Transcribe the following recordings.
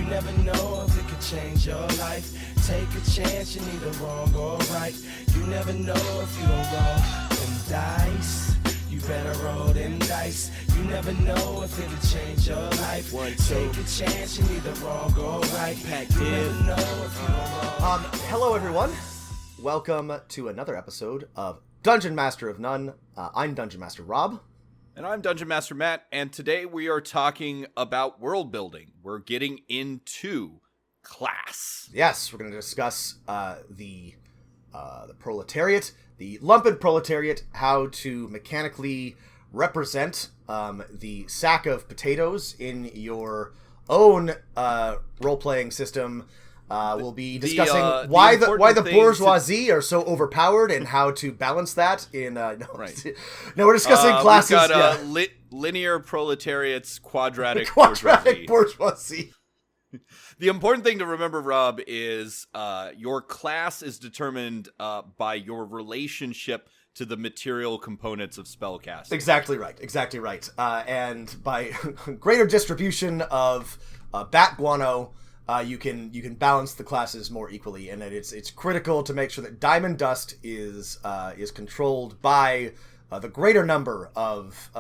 never know if it could change your life. Take a chance, you're neither wrong or right. You never know if you don't roll them dice. You better roll them dice. You never know if it could change your life. Take a chance, you're neither wrong or right. You never know if you don't roll. Hello everyone. Welcome to another episode of Dungeon Master of None. I'm Dungeon Master Rob. And I'm Dungeon Master Matt, and today we are talking about world building. We're getting into class. Yes, we're going to discuss the proletariat, the lumpen proletariat, how to mechanically represent the sack of potatoes in your own role-playing system. We'll be discussing why the bourgeoisie are so overpowered and how to balance that in no, we're discussing classes. We've got linear proletariats, quadratic bourgeoisie. The important thing to remember, Rob, is your class is determined by your relationship to the material components of spellcasting. Exactly right. And by greater distribution of bat guano, you can balance the classes more equally, and it's critical to make sure that diamond dust is controlled by the greater number of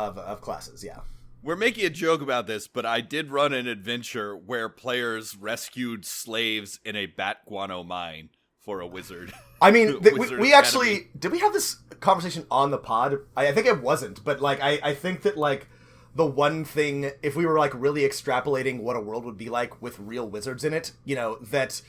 classes. Yeah, we're making a joke about this, but I did run an adventure where players rescued slaves in a bat guano mine for a wizard. I mean, we actually did we have this conversation on the pod? I think it wasn't, but like I think that like. The one thing, if we were like really extrapolating what a world would be like with real wizards in it, you know, that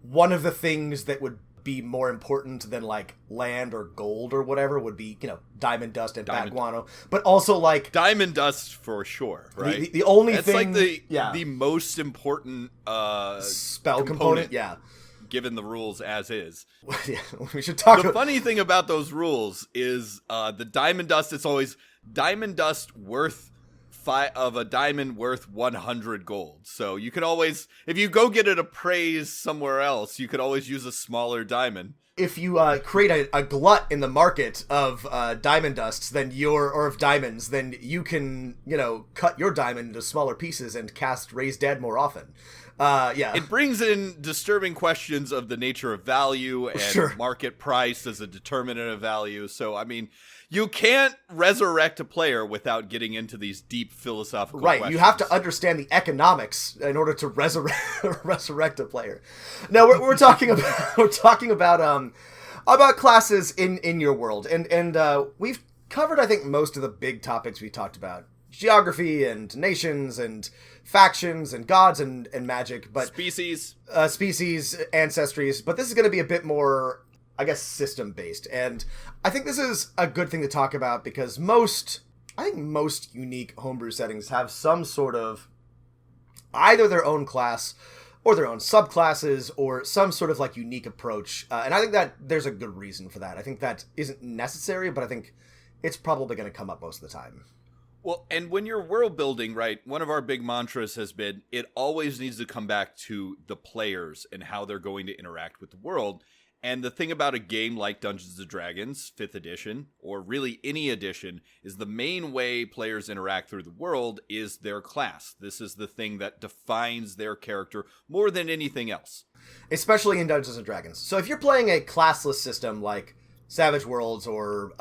one of the things that would be more important than like land or gold or whatever would be, you know, diamond dust and bat guano, but also like diamond dust for sure, right? The only That's thing, like the most important spell component, yeah. Given the rules as is. Yeah, we should talk. The funny thing about those rules is the diamond dust. It's always diamond dust worth. Of a diamond worth 100 gold. So you can always, if you go get it appraised somewhere else, you could always use a smaller diamond. If you create a glut in the market of diamond dusts, or of diamonds, then you can, you know, cut your diamond into smaller pieces and cast Raise Dead more often. Yeah. It brings in disturbing questions of the nature of value and market price as a determinant of value. So, I mean, you can't resurrect a player without getting into these deep philosophical questions. Right, you have to understand the economics in order to resurrect a player. No, we're talking about classes in your world, and we've covered I think most of the big topics we talked about: geography and nations and factions and gods and magic, but species, ancestries. But this is going to be a bit more, I guess, system-based. And I think this is a good thing to talk about because most unique homebrew settings have some sort of either their own class or their own subclasses or some sort of like unique approach. And I think that there's a good reason for that. I think that isn't necessary, but I think it's probably going to come up most of the time. Well, and when you're world building, right, one of our big mantras has been it always needs to come back to the players and how they're going to interact with the world. And the thing about a game like Dungeons & Dragons 5th edition, or really any edition, is the main way players interact through the world is their class. This is the thing that defines their character more than anything else. Especially in Dungeons & Dragons. So if you're playing a classless system like Savage Worlds or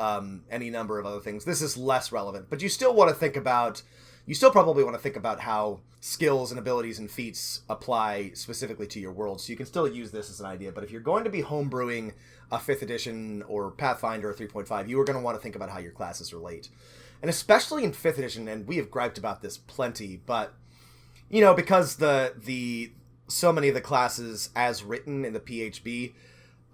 any number of other things, this is less relevant. But you still probably want to think about how skills and abilities and feats apply specifically to your world. So you can still use this as an idea. But if you're going to be homebrewing a 5th edition or Pathfinder 3.5, you are going to want to think about how your classes relate. And especially in 5th edition, and we have griped about this plenty, but, you know, because so many of the classes as written in the PHB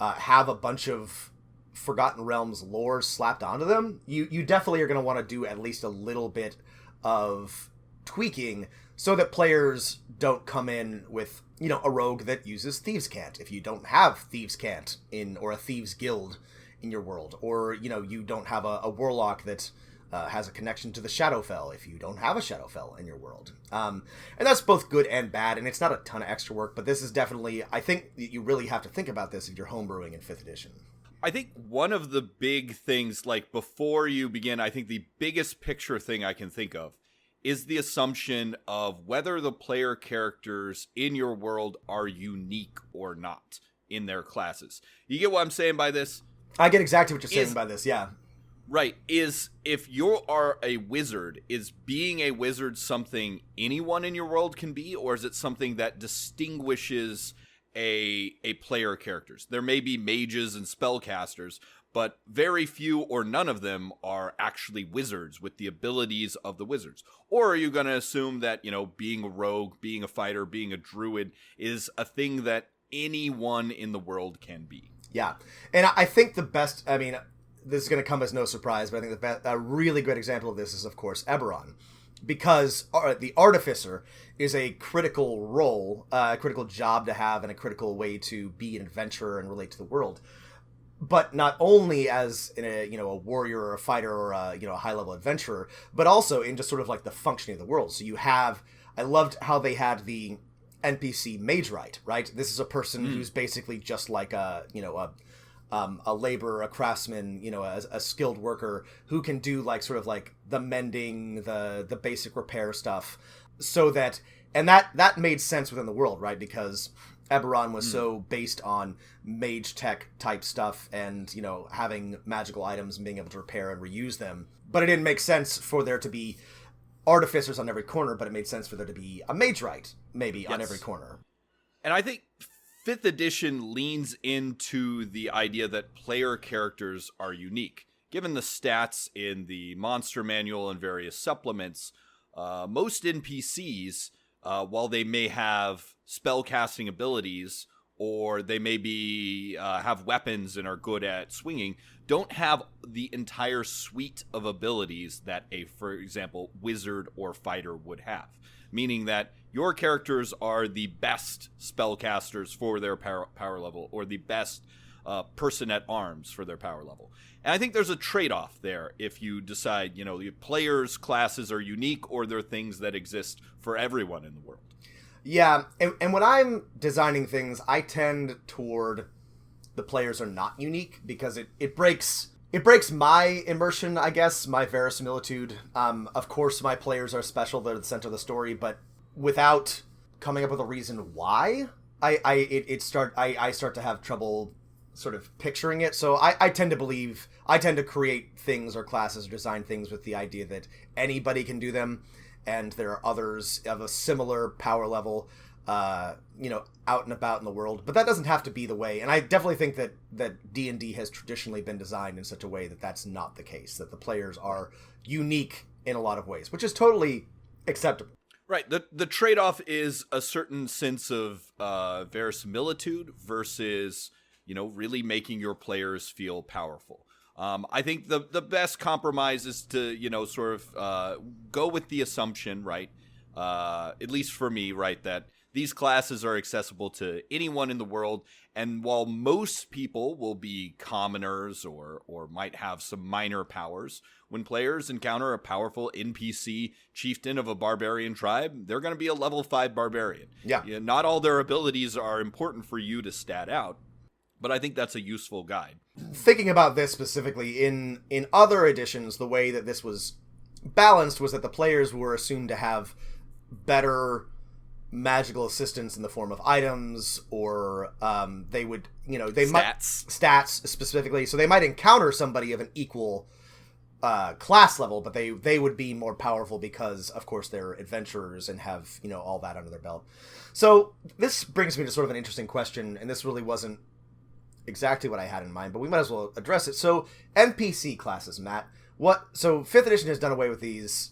have a bunch of Forgotten Realms lore slapped onto them, you definitely are going to want to do at least a little bit of tweaking so that players don't come in with, you know, a rogue that uses Thieves' Cant if you don't have Thieves' Cant or a Thieves' Guild in your world, or, you know, you don't have a warlock that has a connection to the Shadowfell if you don't have a Shadowfell in your world. And that's both good and bad, and it's not a ton of extra work, but this is definitely, I think you really have to think about this if you're homebrewing in 5th edition. I think one of the big things, like before you begin, I think the biggest picture thing I can think of is the assumption of whether the player characters in your world are unique or not in their classes. You get what I'm saying by this? I get exactly what you're saying by this, yeah. Right. Is if you are a wizard, is being a wizard something anyone in your world can be, or is it something that distinguishes a player characters? There may be mages and spellcasters, but very few or none of them are actually wizards with the abilities of the wizards. Or are you going to assume that, being a rogue, being a fighter, being a druid is a thing that anyone in the world can be? Yeah. And I think the best, this is going to come as no surprise, but I think a really good example of this is, of course, Eberron. Because the Artificer is a critical role, a critical job to have, and a critical way to be an adventurer and relate to the world. But not only as in a warrior or a fighter or a high-level adventurer, but also in just sort of like the functioning of the world. So I loved how they had the NPC mage right? This is a person who's basically just like a laborer, a craftsman, a skilled worker who can do like sort of like the mending, the basic repair stuff, so that that made sense within the world, right? Because Eberron was so based on mage tech type stuff and, having magical items and being able to repair and reuse them. But it didn't make sense for there to be artificers on every corner, but it made sense for there to be a mage maybe on every corner. And I think 5th edition leans into the idea that player characters are unique. Given the stats in the monster manual and various supplements, most NPCs, while they may have spellcasting abilities or they may be have weapons and are good at swinging, don't have the entire suite of abilities that for example, wizard or fighter would have. Meaning that your characters are the best spellcasters for their power level, or the best person at arms for their power level. And I think there's a trade-off there if you decide, the players' classes are unique or they're things that exist for everyone in the world. Yeah, and when I'm designing things, I tend toward the players are not unique because it breaks my immersion, I guess, my verisimilitude. Of course, my players are special; they're the center of the story. But without coming up with a reason why, I start to have trouble sort of picturing it. So I tend to create things or classes or design things with the idea that anybody can do them, and there are others of a similar power level, out and about in the world. But that doesn't have to be the way. And I definitely think that D&D has traditionally been designed in such a way that that's not the case, that the players are unique in a lot of ways, which is totally acceptable. Right. The trade-off is a certain sense of verisimilitude versus, really making your players feel powerful. I think the best compromise is to, sort of go with the assumption, right, at least for me, right, that these classes are accessible to anyone in the world. And while most people will be commoners or might have some minor powers, when players encounter a powerful NPC chieftain of a barbarian tribe, they're going to be a level 5 barbarian. Yeah. Not all their abilities are important for you to stat out, but I think that's a useful guide. Thinking about this specifically, in other editions, the way that this was balanced was that the players were assumed to have better magical assistance in the form of items, or they would, stats specifically. So they might encounter somebody of an equal class level, but they would be more powerful because, of course, they're adventurers and have, all that under their belt. So this brings me to sort of an interesting question, and this really wasn't exactly what I had in mind, but we might as well address it. So NPC classes, Matt. So 5th edition has done away with these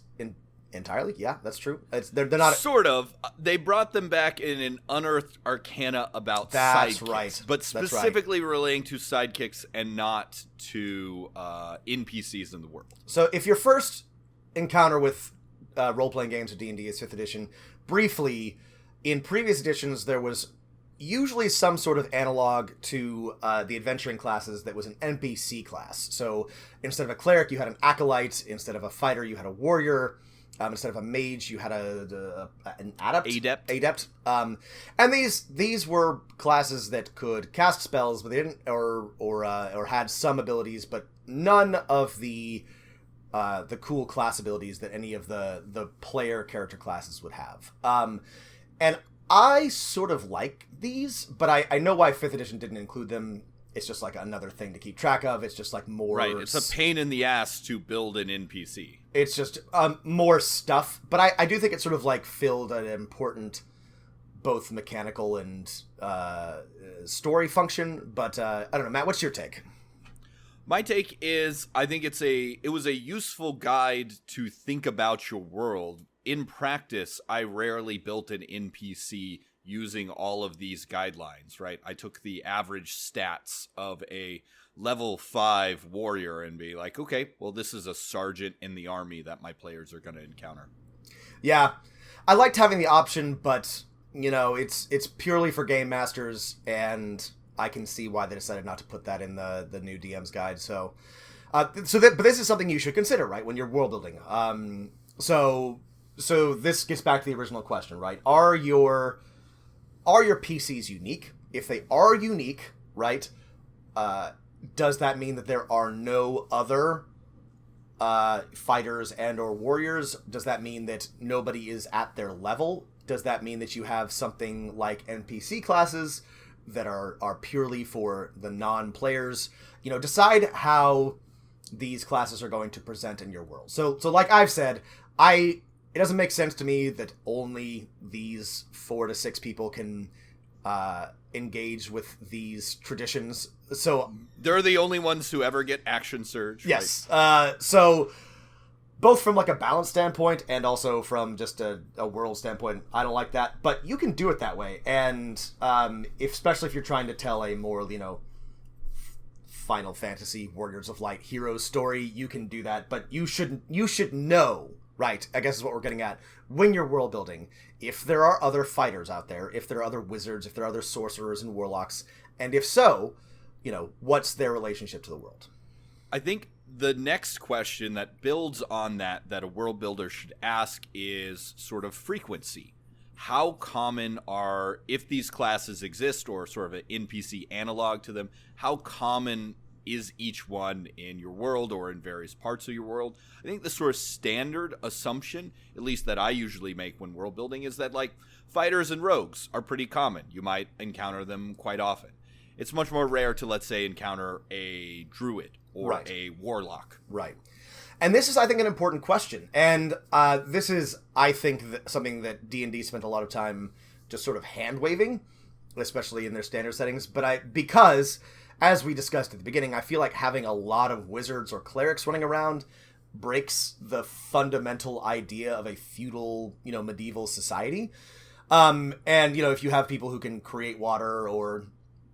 entirely? Yeah, that's true. They're not sort of. They brought them back in an unearthed arcana about sidekicks, right. But specifically relating to sidekicks and not to NPCs in the world. So if your first encounter with role-playing games or D&D is 5th edition, briefly, in previous editions there was usually some sort of analog to the adventuring classes that was an NPC class. So instead of a cleric, you had an acolyte. Instead of a fighter, you had a warrior. Instead of a mage, you had an adept. And these were classes that could cast spells, but they didn't, or had some abilities, but none of the the cool class abilities that any of the player character classes would have. And I sort of like these, but I know why 5th edition didn't include them. It's just like another thing to keep track of. It's just like more... Right, it's a pain in the ass to build an NPC. It's just more stuff. But I do think it sort of like filled an important both mechanical and story function. But I don't know, Matt, what's your take? My take is I think it was a useful guide to think about your world. In practice, I rarely built an NPC using all of these guidelines, right? I took the average stats of a level 5 warrior and be like, okay, well, this is a sergeant in the army that my players are going to encounter. Yeah. I liked having the option, but, you know, it's purely for game masters, and I can see why they decided not to put that in the new DM's guide. But this is something you should consider, right, when you're world building. So this gets back to the original question, right? Are your PCs unique? If they are unique, right, does that mean that there are no other fighters and or warriors? Does that mean that nobody is at their level? Does that mean that you have something like NPC classes that are purely for the non-players? You know, decide how these classes are going to present in your world. So like I've said, it doesn't make sense to me that only these 4 to 6 people can engage with these traditions. So they're the only ones who ever get action surge. Yes. Right? So both from like a balance standpoint and also from just a world standpoint, I don't like that. But you can do it that way. And especially if you're trying to tell a more, you know, Final Fantasy Warriors of Light heroes story, you can do that. But you should know, right, I guess is what we're getting at, when you're world building, if there are other fighters out there, if there are other wizards, if there are other sorcerers and warlocks, and if so, you know, what's their relationship to the world? I think the next question that builds on that a world builder should ask is sort of frequency. How common are, if these classes exist or sort of an NPC analog to them, how common is each one in your world or in various parts of your world? I think the sort of standard assumption, at least that I usually make when world building, is that like fighters and rogues are pretty common. You might encounter them quite often. It's much more rare to, let's say, encounter a druid or right. a warlock. Right. And this is, I think, an important question. And this is, I think, something that D&D spent a lot of time just sort of hand-waving, especially in their standard settings. Because, as we discussed at the beginning, I feel like having a lot of wizards or clerics running around breaks the fundamental idea of a feudal, you know, medieval society. And, you know, if you have people who can create water or,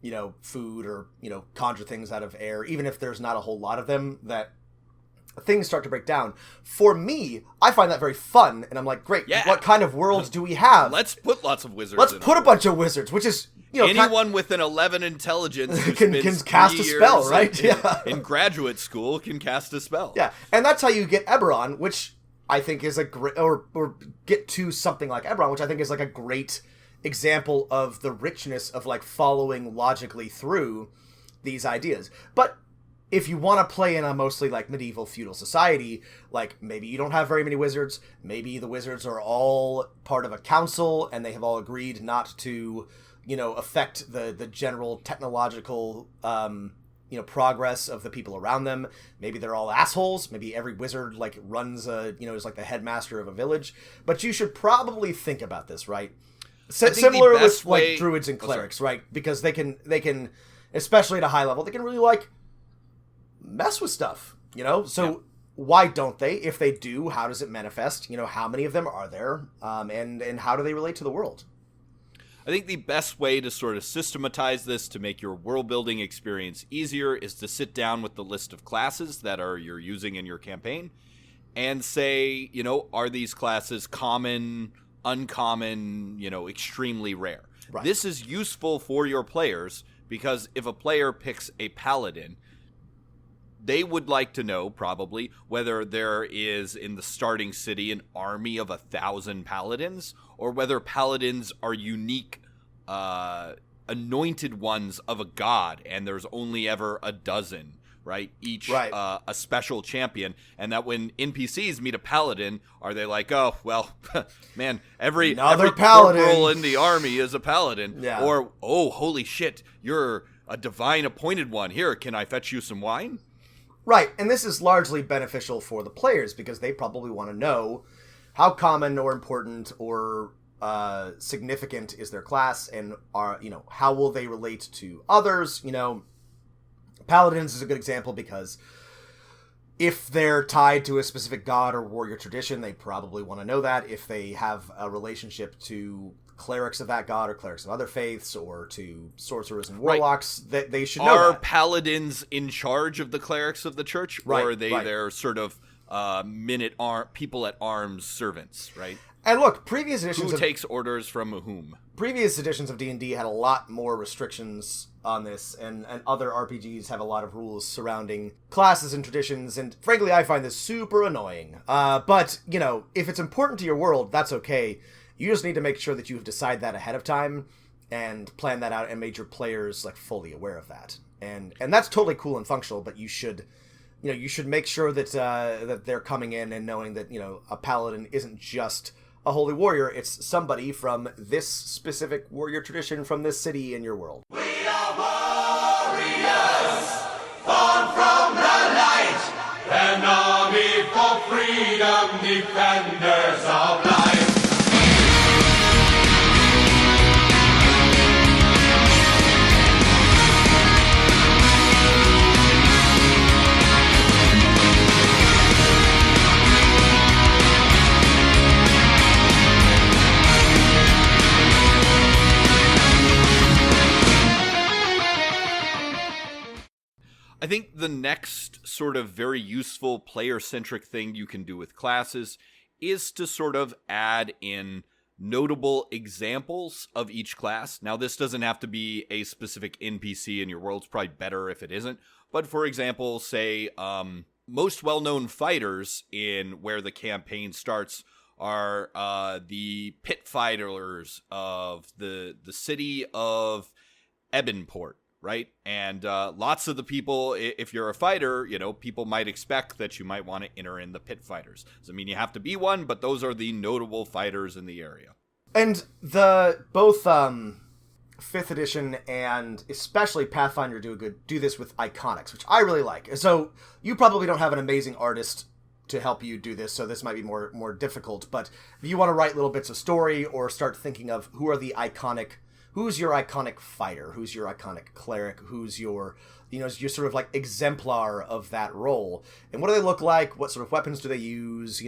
you know, food or, you know, conjure things out of air, even if there's not a whole lot of them, that things start to break down. For me, I find that very fun, and I'm like, great, yeah. What kind of worlds do we have? Let's put lots of wizards. Let's put a bunch of wizards, which is, you know, anyone with an 11 intelligence can cast a spell, right? In graduate school can cast a spell. Yeah, and that's how you get Eberron, which I think is a great, or get to something like Eberron, which I think is like a great example of the richness of like following logically through these ideas. But if you want to play in a mostly like medieval feudal society, like maybe you don't have very many wizards, maybe the wizards are all part of a council and they have all agreed not to, you know, affect the general technological, you know, progress of the people around them. Maybe they're all assholes. Maybe every wizard like runs is like the headmaster of a village. But you should probably think about this, right? Similar with like druids and clerics, right? Because they can, especially at a high level, they can really like mess with stuff, you know? So why don't they? If they do, how does it manifest? You know, how many of them are there? And how do they relate to the world? I think the best way to sort of systematize this to make your world building experience easier is to sit down with the list of classes that you're using in your campaign and say, you know, are these classes common, uncommon, you know, extremely rare? Right. This is useful for your players because if a player picks a paladin, they would like to know, probably, whether there is in the starting city an army of 1,000 paladins, or whether paladins are unique, anointed ones of a god, and there's only ever a dozen, right? Each Right. A special champion, and that when NPCs meet a paladin, are they like, oh well, man, every paladin corporal in the army is a paladin, Yeah. or oh holy shit, you're a divine appointed one. Here, can I fetch you some wine? Right, and this is largely beneficial for the players because they probably want to know how common or important or significant is their class, and how will they relate to others. Paladins is a good example because if they're tied to a specific god or warrior tradition, they probably want to know that. If they have a relationship to clerics of that god or clerics of other faiths or to sorcerers and warlocks, that they should know Are that. paladins in charge of the clerics of the church, Right, or are they right. their sort of people at arms servants, right? And look, previous editions Who takes orders from whom? Previous editions of D&D had a lot more restrictions on this, and other RPGs have a lot of rules surrounding classes and traditions, and frankly, I find this super annoying. But, if it's important to your world, that's okay. You just need to make sure that you've decided that ahead of time, and plan that out, and made your players, fully aware of that. And that's totally cool and functional, but you should make sure that that they're coming in and knowing that, a paladin isn't just a holy warrior, it's somebody from this specific warrior tradition from this city in your world. We are warriors, born from the light, an army for freedom, defenders of life. I think the next sort of very useful player-centric thing you can do with classes is to sort of add in notable examples of each class. Now, this doesn't have to be a specific NPC in your world. It's probably better if it isn't. But for example, say, most well-known fighters in where the campaign starts are the pit fighters of the city of Ebonport. Right? And lots of the people, if you're a fighter, people might expect that you might want to enter in the pit fighters. Doesn't mean you have to be one, but those are the notable fighters in the area. And both 5th edition and especially Pathfinder do this with iconics, which I really like. So you probably don't have an amazing artist to help you do this, so this might be more difficult. But if you want to write little bits of story or start thinking of who's your iconic fighter? Who's your iconic cleric? Who's your sort of exemplar of that role? And what do they look like? What sort of weapons do they use?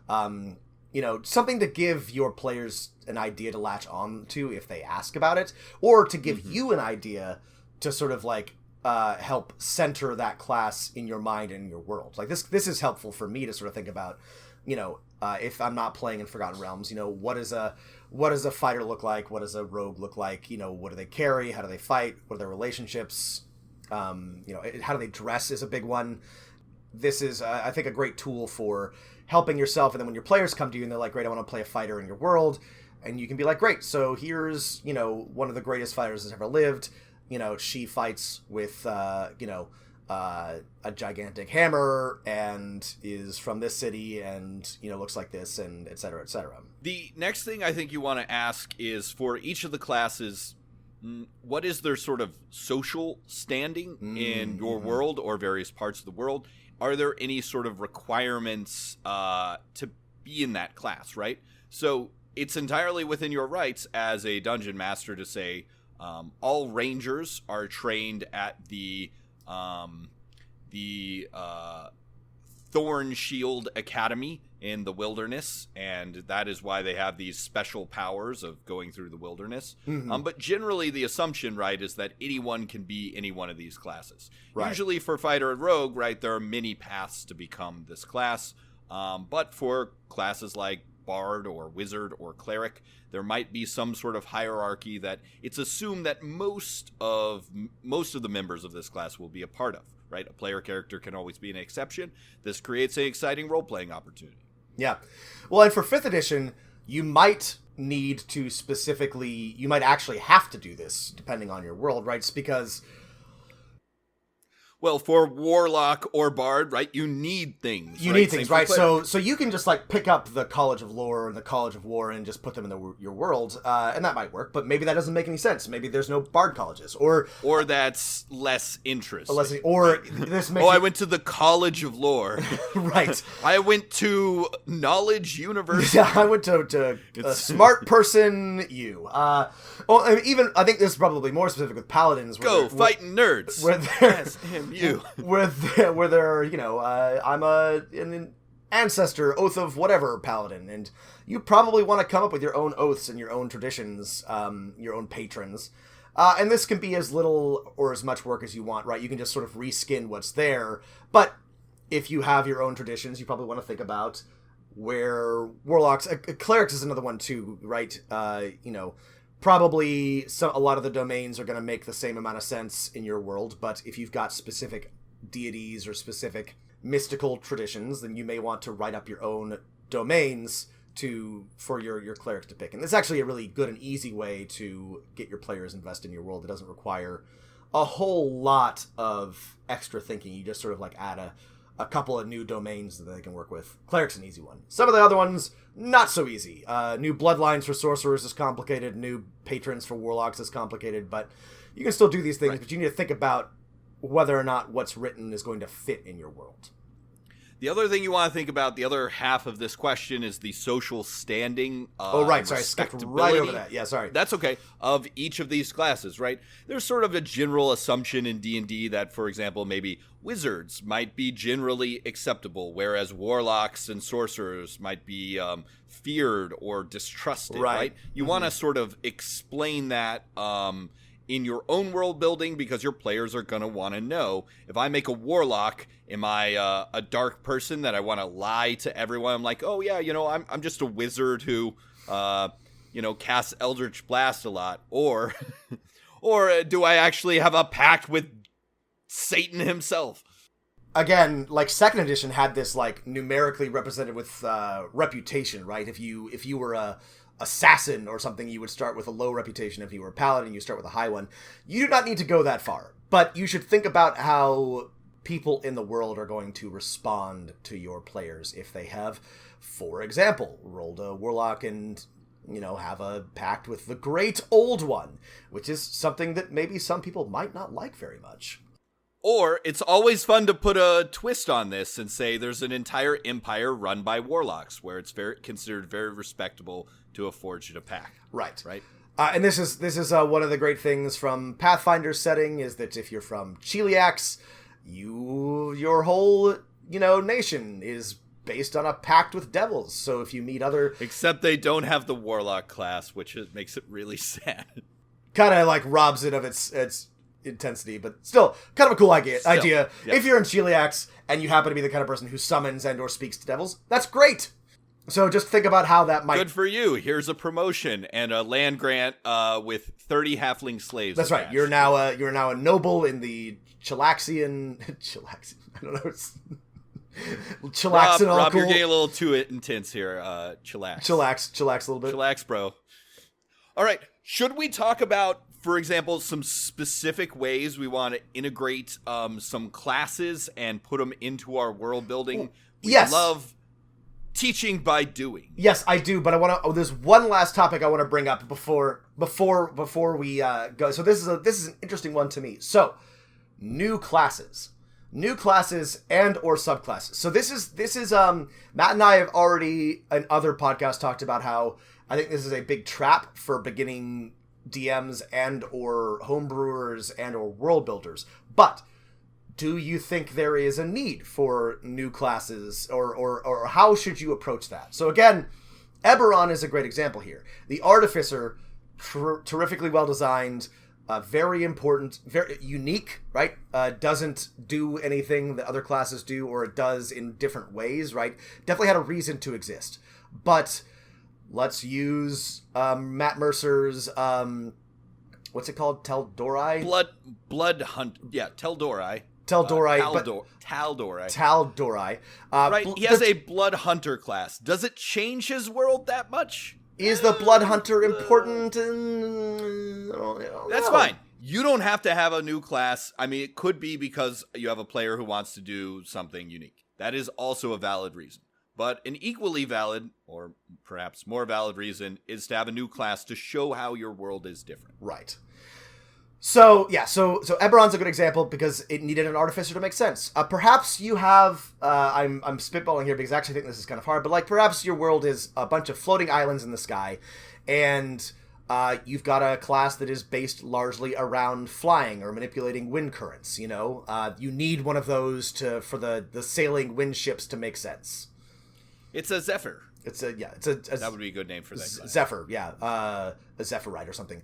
Something to give your players an idea to latch on to if they ask about it, or to give you an idea to sort of help center that class in your mind and in your world. This is helpful for me to sort of think about, if I'm not playing in Forgotten Realms, what does a fighter look like? What does a rogue look like? What do they carry? How do they fight? What are their relationships? How do they dress is a big one. This is, I think, a great tool for helping yourself. And then when your players come to you and they're like, great, I want to play a fighter in your world. And you can be like, great, so here's, one of the greatest fighters that's ever lived. She fights with, a gigantic hammer and is from this city and, looks like this, and et cetera, et cetera. The next thing I think you want to ask is, for each of the classes, what is their sort of social standing in your world or various parts of the world? Are there any sort of requirements to be in that class, right? So it's entirely within your rights as a dungeon master to say, all rangers are trained at the Thorn Shield Academy in the wilderness, and that is why they have these special powers of going through the wilderness. But generally the assumption, right, is that anyone can be any one of these classes. Right. Usually for fighter and rogue, right, there are many paths to become this class. But for classes like bard or wizard or cleric, there might be some sort of hierarchy that it's assumed that most of the members of this class will be a part of, right? A player character can always be an exception. This creates an exciting role-playing opportunity. Yeah. Well, and for 5th edition, you might actually have to do this depending on your world, right? It's because... Well, for warlock or bard, right, you need things. You right? need things, right? So you can just like pick up the College of Lore and the College of War and just put them in your world, and that might work. But maybe that doesn't make any sense. Maybe there's no bard colleges, or that's less interest. This makes. I went to the College of Lore. Right. I went to Knowledge University. Yeah, I went to Smart Person U. Even I think this is probably more specific with paladins. Fighting nerds. Where they're, I'm an ancestor, oath of whatever paladin, and you probably want to come up with your own oaths and your own traditions, your own patrons. And this can be as little or as much work as you want, right? You can just sort of reskin what's there. But if you have your own traditions, you probably want to think about where warlocks... clerics is another one too, right? Probably a lot of the domains are going to make the same amount of sense in your world, but if you've got specific deities or specific mystical traditions, then you may want to write up your own domains for your clerics to pick. And it's actually a really good and easy way to get your players invested in your world. It doesn't require a whole lot of extra thinking. You just sort of like add a couple of new domains that they can work with. Cleric's an easy one. Some of the other ones, not so easy. New bloodlines for sorcerers is complicated. New patrons for warlocks is complicated. But you can still do these things, right. But you need to think about whether or not what's written is going to fit in your world. The other thing you want to think about, the other half of this question, is the social standing. Sorry, I skipped right over that. Yeah, sorry. That's okay. Of each of these classes, right? There's sort of a general assumption in D&D that, for example, maybe wizards might be generally acceptable, whereas warlocks and sorcerers might be feared or distrusted, right? You want to sort of explain that in your own world building, because your players are going to want to know, if I make a warlock, am I a dark person that I want to lie to everyone? I'm like, oh yeah, I'm just a wizard who, casts Eldritch Blast a lot. Or do I actually have a pact with Satan himself? Again, like 2nd edition had this like numerically represented with reputation, right? If you were a assassin or something, you would start with a low reputation. If you were a paladin, you start with a high one. You do not need to go that far, but you should think about how people in the world are going to respond to your players if they have, for example, rolled a warlock and have a pact with the Great Old One, which is something that maybe some people might not like very much. Or it's always fun to put a twist on this and say there's an entire empire run by warlocks where it's considered very respectable to have forged a pact. Right. Right. And this is one of the great things from Pathfinder's setting, is that if you're from Cheliax, your whole nation is based on a pact with devils. So if you meet other... Except they don't have the warlock class, which makes it really sad. Kind of like robs it of its intensity, but still kind of a cool idea. Yeah. If you're in Cheliax and you happen to be the kind of person who summons and or speaks to devils, that's great. So just think about how that might... Good for you. Here's a promotion and a land grant with 30 halfling slaves. That's right. You're now a noble in the Chelaxian... I don't know. Chillaxing all Rob, cool. You're getting a little too intense here. Chillax a little bit. Chillax, bro. All right. Should we talk about, for example, some specific ways we want to integrate some classes and put them into our world building? Yes. We love teaching by doing. Yes, I do, but I want to. There's one last topic I want to bring up before we go. So this is an interesting one to me. So, new classes and or subclasses. So this is Matt and I have already in other podcasts talked about how I think this is a big trap for beginning DMs and or homebrewers and or world builders. But do you think there is a need for new classes, or how should you approach that? So again, Eberron is a great example here. The Artificer, terrifically well designed, very important, very unique, right? Doesn't do anything that other classes do, or it does in different ways, right? Definitely had a reason to exist. But let's use Matt Mercer's, what's it called? Tal'Dorei? Blood Hunt. Yeah, Tal'Dorei. Tal'Dorei. Tal'Dorei. Right, he has a Blood Hunter class. Does it change his world that much? Is the Blood Hunter important? That's fine. You don't have to have a new class. I mean, it could be because you have a player who wants to do something unique. That is also a valid reason. But an equally valid, or perhaps more valid reason, is to have a new class to show how your world is different. Right. So Eberron's a good example because it needed an artificer to make sense. Perhaps you have, I'm spitballing here because I actually think this is kind of hard, but like perhaps your world is a bunch of floating islands in the sky, and you've got a class that is based largely around flying or manipulating wind currents. You know, you need one of those for the sailing wind ships to make sense. It's a Zephyr. That would be a good name for that class. Zephyr, yeah, a Zephyrite or something.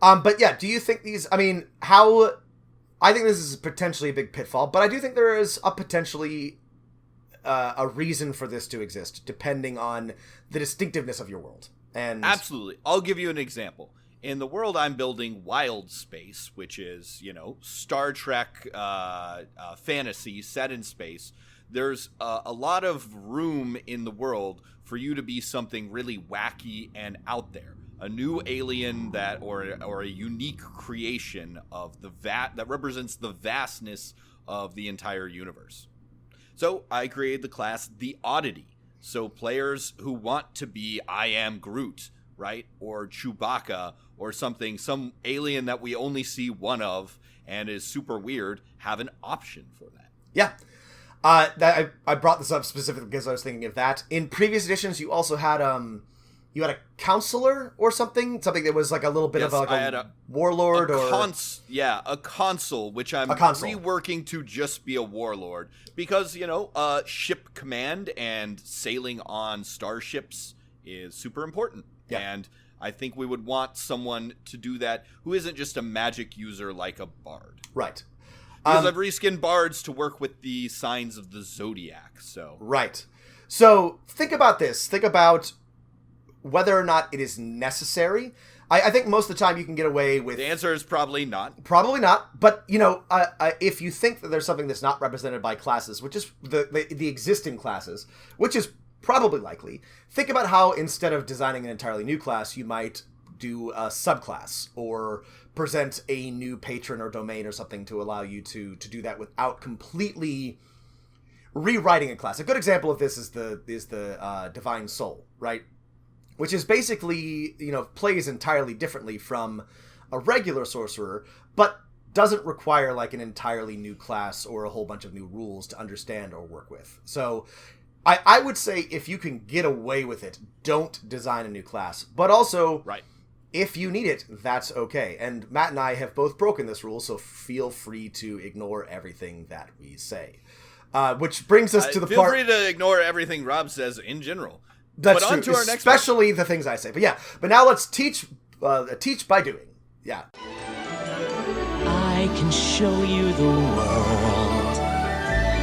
But yeah, do you think these? I mean, I think this is potentially a big pitfall, but I do think there is a potentially a reason for this to exist, depending on the distinctiveness of your world. And absolutely, I'll give you an example. In the world I'm building, Wild Space, which is Star Trek fantasy set in space. There's a lot of room in the world for you to be something really wacky and out there. A new alien or a unique creation of that represents the vastness of the entire universe. So I created the class The Oddity. So players who want to be I Am Groot, right? Or Chewbacca or something, some alien that we only see one of and is super weird, have an option for that. Yeah. I brought this up specifically because I was thinking of that. In previous editions, you also had a counselor or something that was like a little bit of a warlord a consul, which I'm reworking to just be a warlord because ship command and sailing on starships is super important, and I think we would want someone to do that who isn't just a magic user like a bard, right? Because I've reskinned bards to work with the signs of the zodiac. So right. So think about this. Think about whether or not it is necessary. I think most of the time you can get away with... The answer is probably not. Probably not. But, if you think that there's something that's not represented by classes, which is the existing classes, which is probably likely, think about how instead of designing an entirely new class, you might do a subclass or present a new patron or domain or something to allow you to do that without completely rewriting a class. A good example of this is the Divine Soul, right? Which is basically, plays entirely differently from a regular sorcerer, but doesn't require like an entirely new class or a whole bunch of new rules to understand or work with. So I would say if you can get away with it, don't design a new class. But also, right, if you need it, that's okay. And Matt and I have both broken this rule, so feel free to ignore everything that we say. Which brings us to the part... Feel free to ignore everything Rob says in general. That's true, especially the things I say. But now let's teach by doing. Yeah. I can show you the world,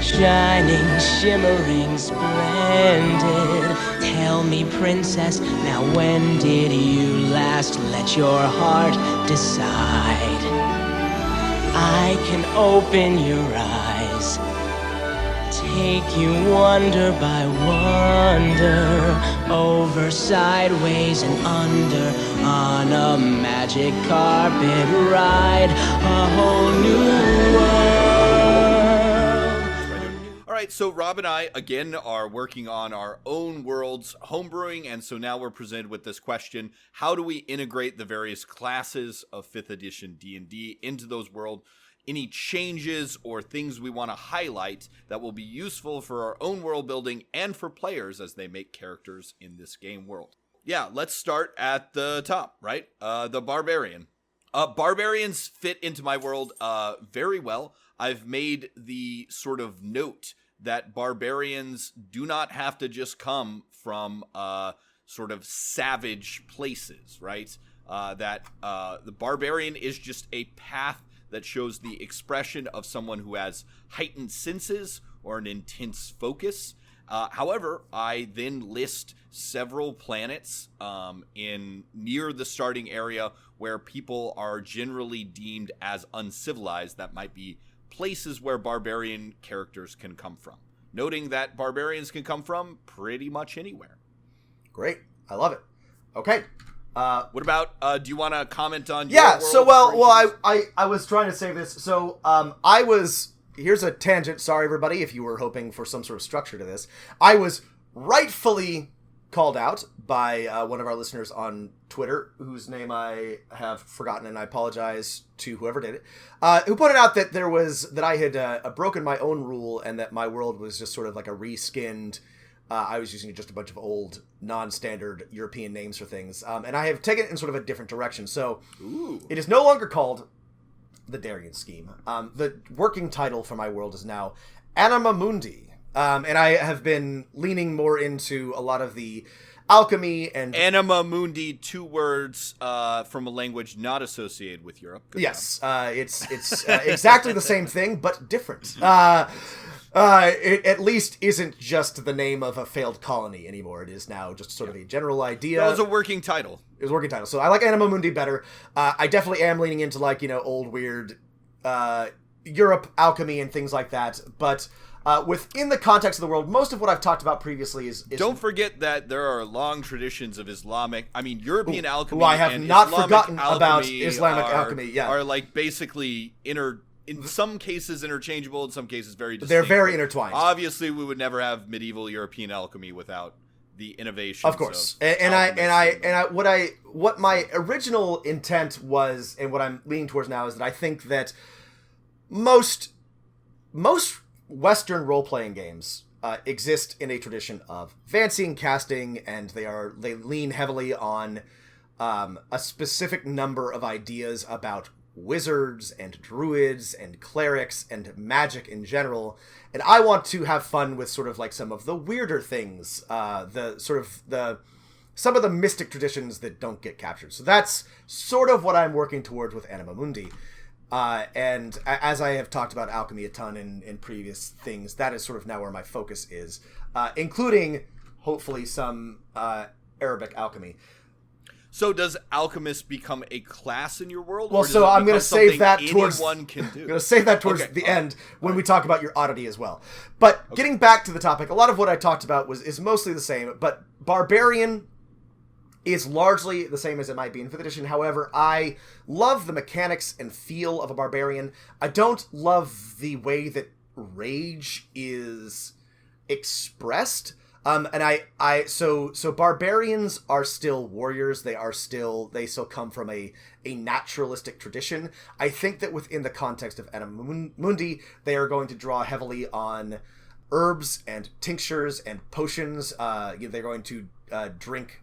shining, shimmering, splendid. Tell me, princess, now when did you last let your heart decide? I can open your eyes, take you wonder by wonder, over, sideways, and under, on a magic carpet ride, a whole new world. All right, so Rob and I, again, are working on our own worlds, homebrewing, and so now we're presented with this question: how do we integrate the various classes of 5th edition D&D into those worlds? Any changes or things we want to highlight that will be useful for our own world building and for players as they make characters in this game world. Yeah, let's start at the top, right? The barbarian. Barbarians fit into my world very well. I've made the sort of note that barbarians do not have to just come from sort of savage places, right? That the barbarian is just a path that shows the expression of someone who has heightened senses or an intense focus. However, I then list several planets in near the starting area where people are generally deemed as uncivilized. That might be places where barbarian characters can come from. Noting that barbarians can come from pretty much anywhere. Great. I love it. Okay. What about? Do you want to comment on? Yeah. Your So world I was trying to say this. So here's a tangent. Sorry, everybody, if you were hoping for some sort of structure to this. I was rightfully called out by one of our listeners on Twitter, whose name I have forgotten, and I apologize to whoever did it, who pointed out that I had broken my own rule, and that my world was just sort of like a reskinned. I was using just a bunch of old, non-standard European names for things, and I have taken it in sort of a different direction. So it is no longer called the Darien Scheme. The working title for my world is now Anima Mundi. And I have been leaning more into a lot of the alchemy and... Anima Mundi, 2 words from a language not associated with Europe. Good yes, it's exactly the same thing, but different. It at least isn't just the name of a failed colony anymore. It is now just sort of a general idea. That was a working title. It was a working title. So I like Anima Mundi better. I definitely am leaning into, like, old weird Europe alchemy and things like that, but... within the context of the world, most of what I've talked about previously is... Don't forget that there are long traditions of European alchemy. I have and not Islamic forgotten alchemy about Islamic alchemy. Yeah, are like basically in some cases interchangeable, in some cases very distinct. They're very intertwined. Obviously, we would never have medieval European alchemy without the innovation. Of course, what my original intent was, and what I'm leaning towards now, is that I think that most Western role-playing games exist in a tradition of fancying casting, and they lean heavily on a specific number of ideas about wizards and druids and clerics and magic in general. And I want to have fun with sort of like some of the weirder things, some of the mystic traditions that don't get captured. So that's sort of what I'm working towards with Anima Mundi. And as I have talked about alchemy a ton in previous things, that is sort of now where my focus is, including, hopefully, some Arabic alchemy. So does alchemist become a class in your world? Well, so I'm going to save that towards... anyone can do? I'm going to save that towards the end when we talk about your oddity as well. But getting back to the topic, a lot of what I talked about is mostly the same, but barbarian is largely the same as it might be in 5th edition. However, I love the mechanics and feel of a barbarian. I don't love the way that rage is expressed. So barbarians are still warriors. They still come from a naturalistic tradition. I think that within the context of Anima Mundi, they are going to draw heavily on herbs and tinctures and potions. They're going to drink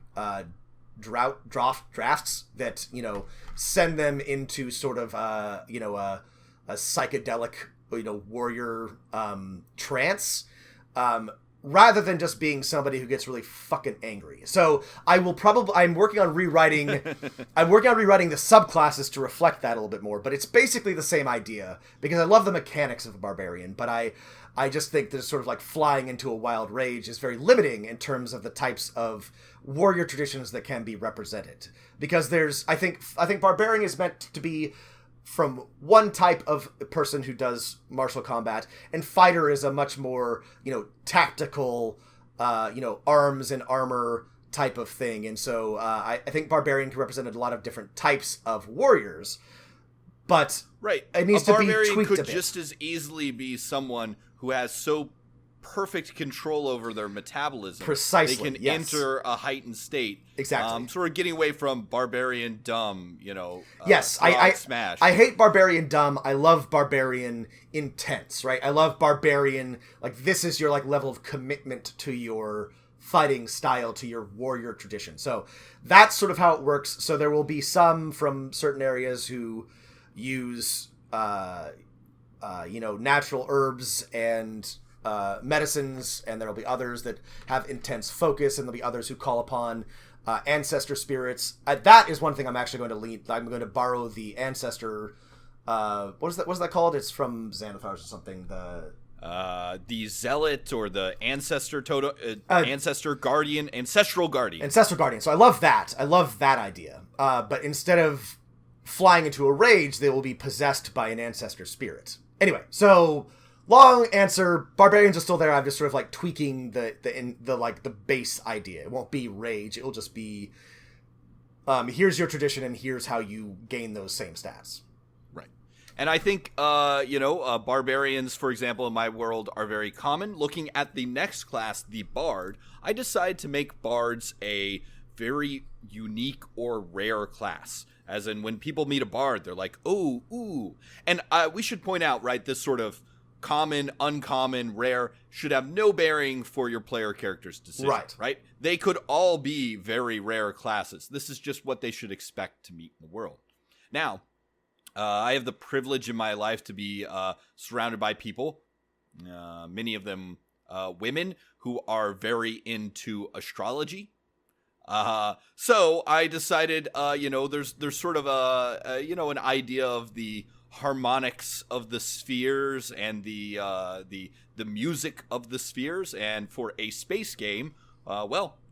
drafts that send them into sort of a psychedelic warrior trance, rather than just being somebody who gets really fucking angry. So I'm working on rewriting the subclasses to reflect that a little bit more, but it's basically the same idea, because I love the mechanics of a barbarian, but I just think that sort of like flying into a wild rage is very limiting in terms of the types of warrior traditions that can be represented. Because I think barbarian is meant to be from one type of person who does martial combat, and fighter is a much more, tactical, arms and armor type of thing. And so I think barbarian can represent a lot of different types of warriors, but it needs to be tweaked a bit. A barbarian could just as easily be someone who has so perfect control over their metabolism. Precisely, they can enter a heightened state. Exactly. Sort of getting away from barbarian dumb, yes, smash. I hate barbarian dumb. I love barbarian intense, right? I love barbarian, like, this is your, like, level of commitment to your fighting style, to your warrior tradition. So that's sort of how it works. So there will be some from certain areas who use, natural herbs and medicines, and there will be others that have intense focus, and there'll be others who call upon ancestor spirits. That is one thing I'm actually going to lead. I'm going to borrow the ancestor. What's that called? It's from Xanathars or something. The zealot, or the ancestor ancestral guardian. Ancestral guardian. So I love that. I love that idea. But instead of flying into a rage, they will be possessed by an ancestor spirit. Anyway, so long answer. Barbarians are still there. I'm just sort of like tweaking the base idea. It won't be rage. It'll just be here's your tradition, and here's how you gain those same stats. Right. And I think, barbarians, for example, in my world are very common. Looking at the next class, the bard, I decided to make bards a very unique or rare class. As in, when people meet a bard, they're like, oh, ooh. And we should point out, right, this sort of common, uncommon, rare should have no bearing for your player character's decision, right? They could all be very rare classes. This is just what they should expect to meet in the world. Now, I have the privilege in my life to be surrounded by people, many of them women, who are very into astrology. So I decided, there's sort of an idea of the harmonics of the spheres and the music of the spheres, and for a space game,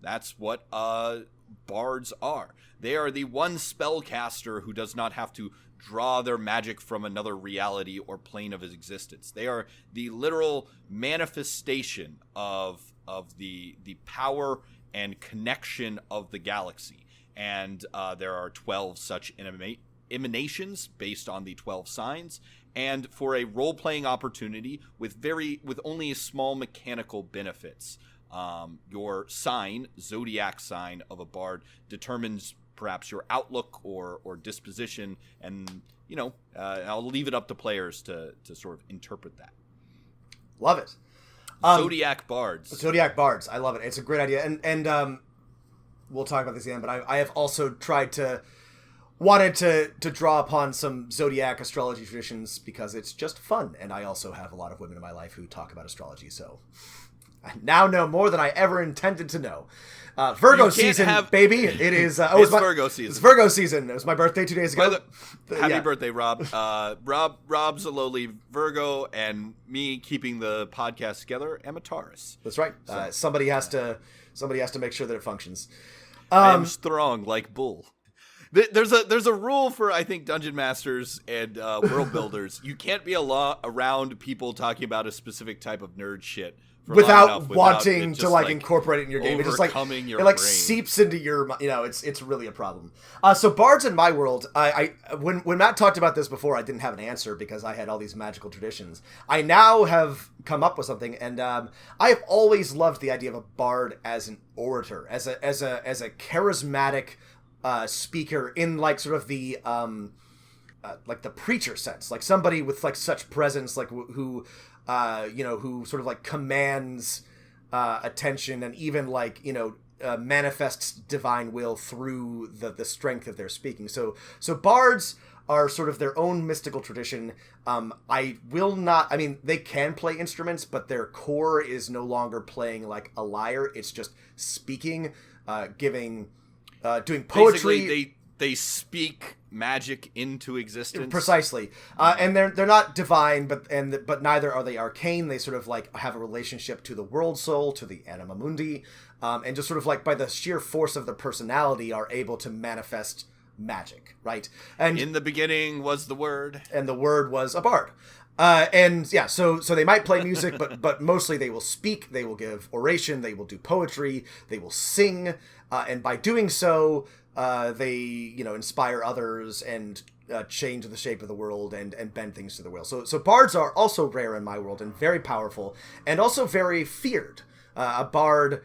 that's what bards are. They are the one spellcaster who does not have to draw their magic from another reality or plane of existence. They are the literal manifestation of the power and connection of the galaxy. And there are 12 such emanations based on the 12 signs, and for a role-playing opportunity with only small mechanical benefits. Your sign, zodiac sign of a bard, determines perhaps your outlook or disposition, and I'll leave it up to players to sort of interpret that. Love it. Zodiac bards. Zodiac bards. I love it. It's a great idea, and we'll talk about this at the end. But I have also wanted to draw upon some zodiac astrology traditions because it's just fun, and I also have a lot of women in my life who talk about astrology, so I now know more than I ever intended to know. Virgo season, baby. It is. It's Virgo season. It's Virgo season. It was my birthday 2 days ago. Happy birthday, Rob. Rob's a lowly Virgo, and me keeping the podcast together am a Taurus. That's right. So, somebody has to make sure that it functions. I am strong like bull. There's a rule for, I think, dungeon masters and world builders. You can't be around people talking about a specific type of nerd shit without wanting to incorporate it in your game. It just brain. Seeps into your, it's really a problem. So bards in my world, when Matt talked about this before, I didn't have an answer because I had all these magical traditions. I now have come up with something, and I have always loved the idea of a bard as an orator, as a charismatic speaker in sort of the the preacher sense, like somebody with such presence, who sort of commands attention and even manifests divine will through the strength of their speaking. So bards are sort of their own mystical tradition. They can play instruments, but their core is no longer playing like a lyre. It's just speaking, doing poetry. Basically, they speak magic into existence. Precisely. And they're not divine, but neither are they arcane. They sort of have a relationship to the world soul, to the anima mundi, and just sort of by the sheer force of the personality are able to manifest magic, right? And in the beginning was the Word. And the Word was a bard. So they might play music, but mostly they will speak, they will give oration, they will do poetry, they will sing, and by doing so, they inspire others and change the shape of the world and bend things to the will. So bards are also rare in my world and very powerful and also very feared. A bard,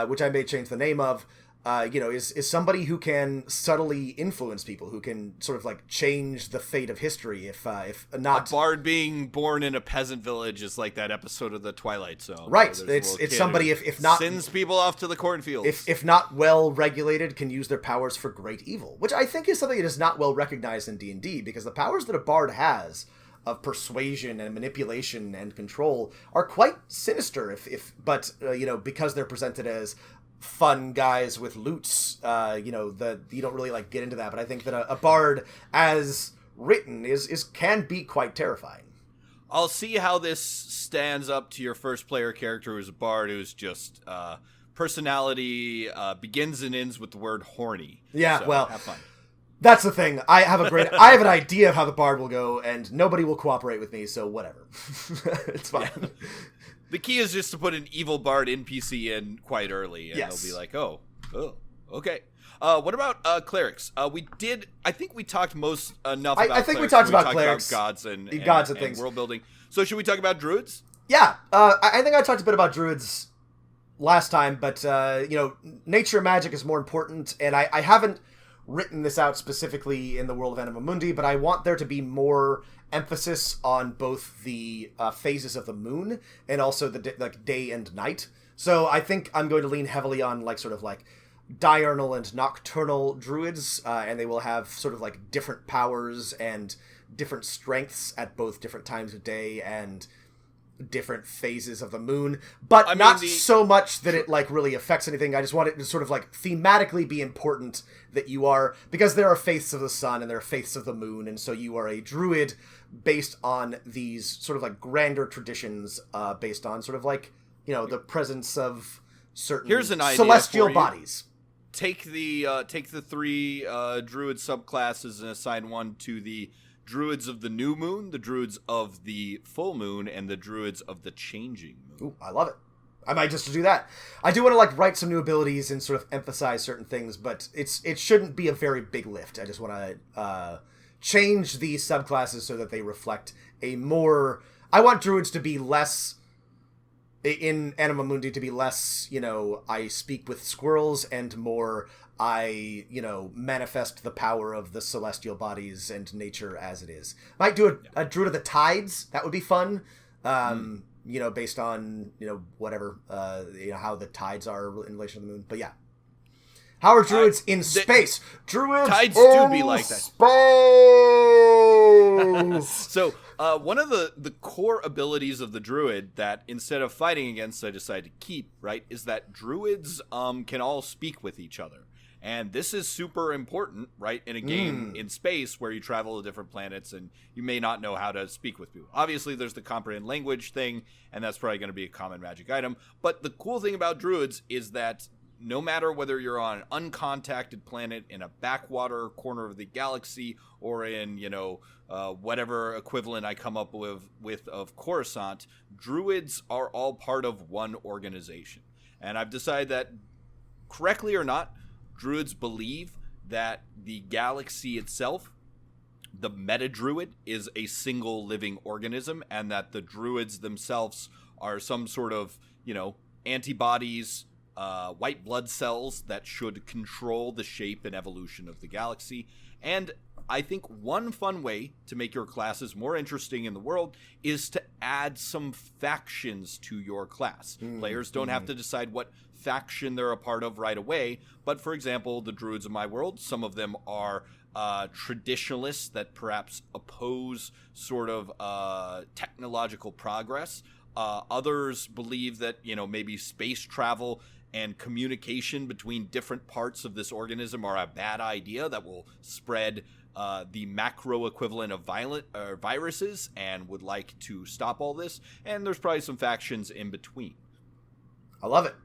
which I may change the name of, is somebody who can subtly influence people, who can sort of change the fate of history. If not, a bard being born in a peasant village is like that episode of the Twilight Zone. Right. It's somebody if not sends people off to the cornfields. If not well regulated, can use their powers for great evil, which I think is something that is not well recognized in D&D, because the powers that a bard has of persuasion and manipulation and control are quite sinister. But because they're presented as fun guys with lutes, you don't really get into that, but I think that a bard as written can be quite terrifying. I'll see how this stands up to your first player character who's a bard, who's just personality begins and ends with the word horny. Yeah, so, well, have fun. That's the thing. I have an idea of how the bard will go, and nobody will cooperate with me, so whatever. It's fine. Yeah. The key is just to put an evil bard NPC in quite early, and yes. they'll be like, oh, okay. What about clerics? I think we talked enough about I think we clerics. talked about clerics, about gods and things, world building. So should we talk about druids? Yeah, I think I talked a bit about druids last time, but nature magic is more important, and I haven't written this out specifically in the world of Anima Mundi, but I want there to be more emphasis on both the phases of the moon and also the day and night. So I think I'm going to lean heavily on sort of diurnal and nocturnal druids, and they will have sort of different powers and different strengths at both different times of day and different phases of the moon, but not so much that it really affects anything. I just want it to sort of thematically be important that you are, because there are faiths of the sun and there are faiths of the moon, and so you are a druid based on these sort of grander traditions, based on sort of the presence of certain celestial bodies. Take the 3 druid subclasses and assign one to the druids of the new moon, the druids of the full moon, and the druids of the changing moon. Ooh, I love it. I might just do that. I do want to write some new abilities and sort of emphasize certain things, but it shouldn't be a very big lift. I just want to change these subclasses so that they reflect a more... I want druids to be less... In Anima Mundi to be less, I speak with squirrels, and more I, manifest the power of the celestial bodies and nature as it is. Might do a druid of the tides. That would be fun. Based on, whatever, how the tides are in relation to the moon. But yeah. How are druids in space? Druids tides in do be like that. Space! So, one of the core abilities of the druid that instead of fighting against, I decided to keep, right, is that druids can all speak with each other. And this is super important, right, in a game in space where you travel to different planets and you may not know how to speak with people. Obviously, there's the comprehend language thing, and that's probably going to be a common magic item. But the cool thing about druids is that no matter whether you're on an uncontacted planet in a backwater corner of the galaxy or in, whatever equivalent I come up with of Coruscant, druids are all part of one organization. And I've decided that, correctly or not, druids believe that the galaxy itself, the meta-druid, is a single living organism, and that the druids themselves are some sort of, antibodies, white blood cells that should control the shape and evolution of the galaxy. And I think one fun way to make your classes more interesting in the world is to add some factions to your class. Players don't have to decide what faction they're a part of right away, but for example, the druids of my world, some of them are traditionalists that perhaps oppose sort of technological progress. Others believe that, maybe space travel and communication between different parts of this organism are a bad idea that will spread the macro equivalent of viruses, and would like to stop all this. And there's probably some factions in between. I love it.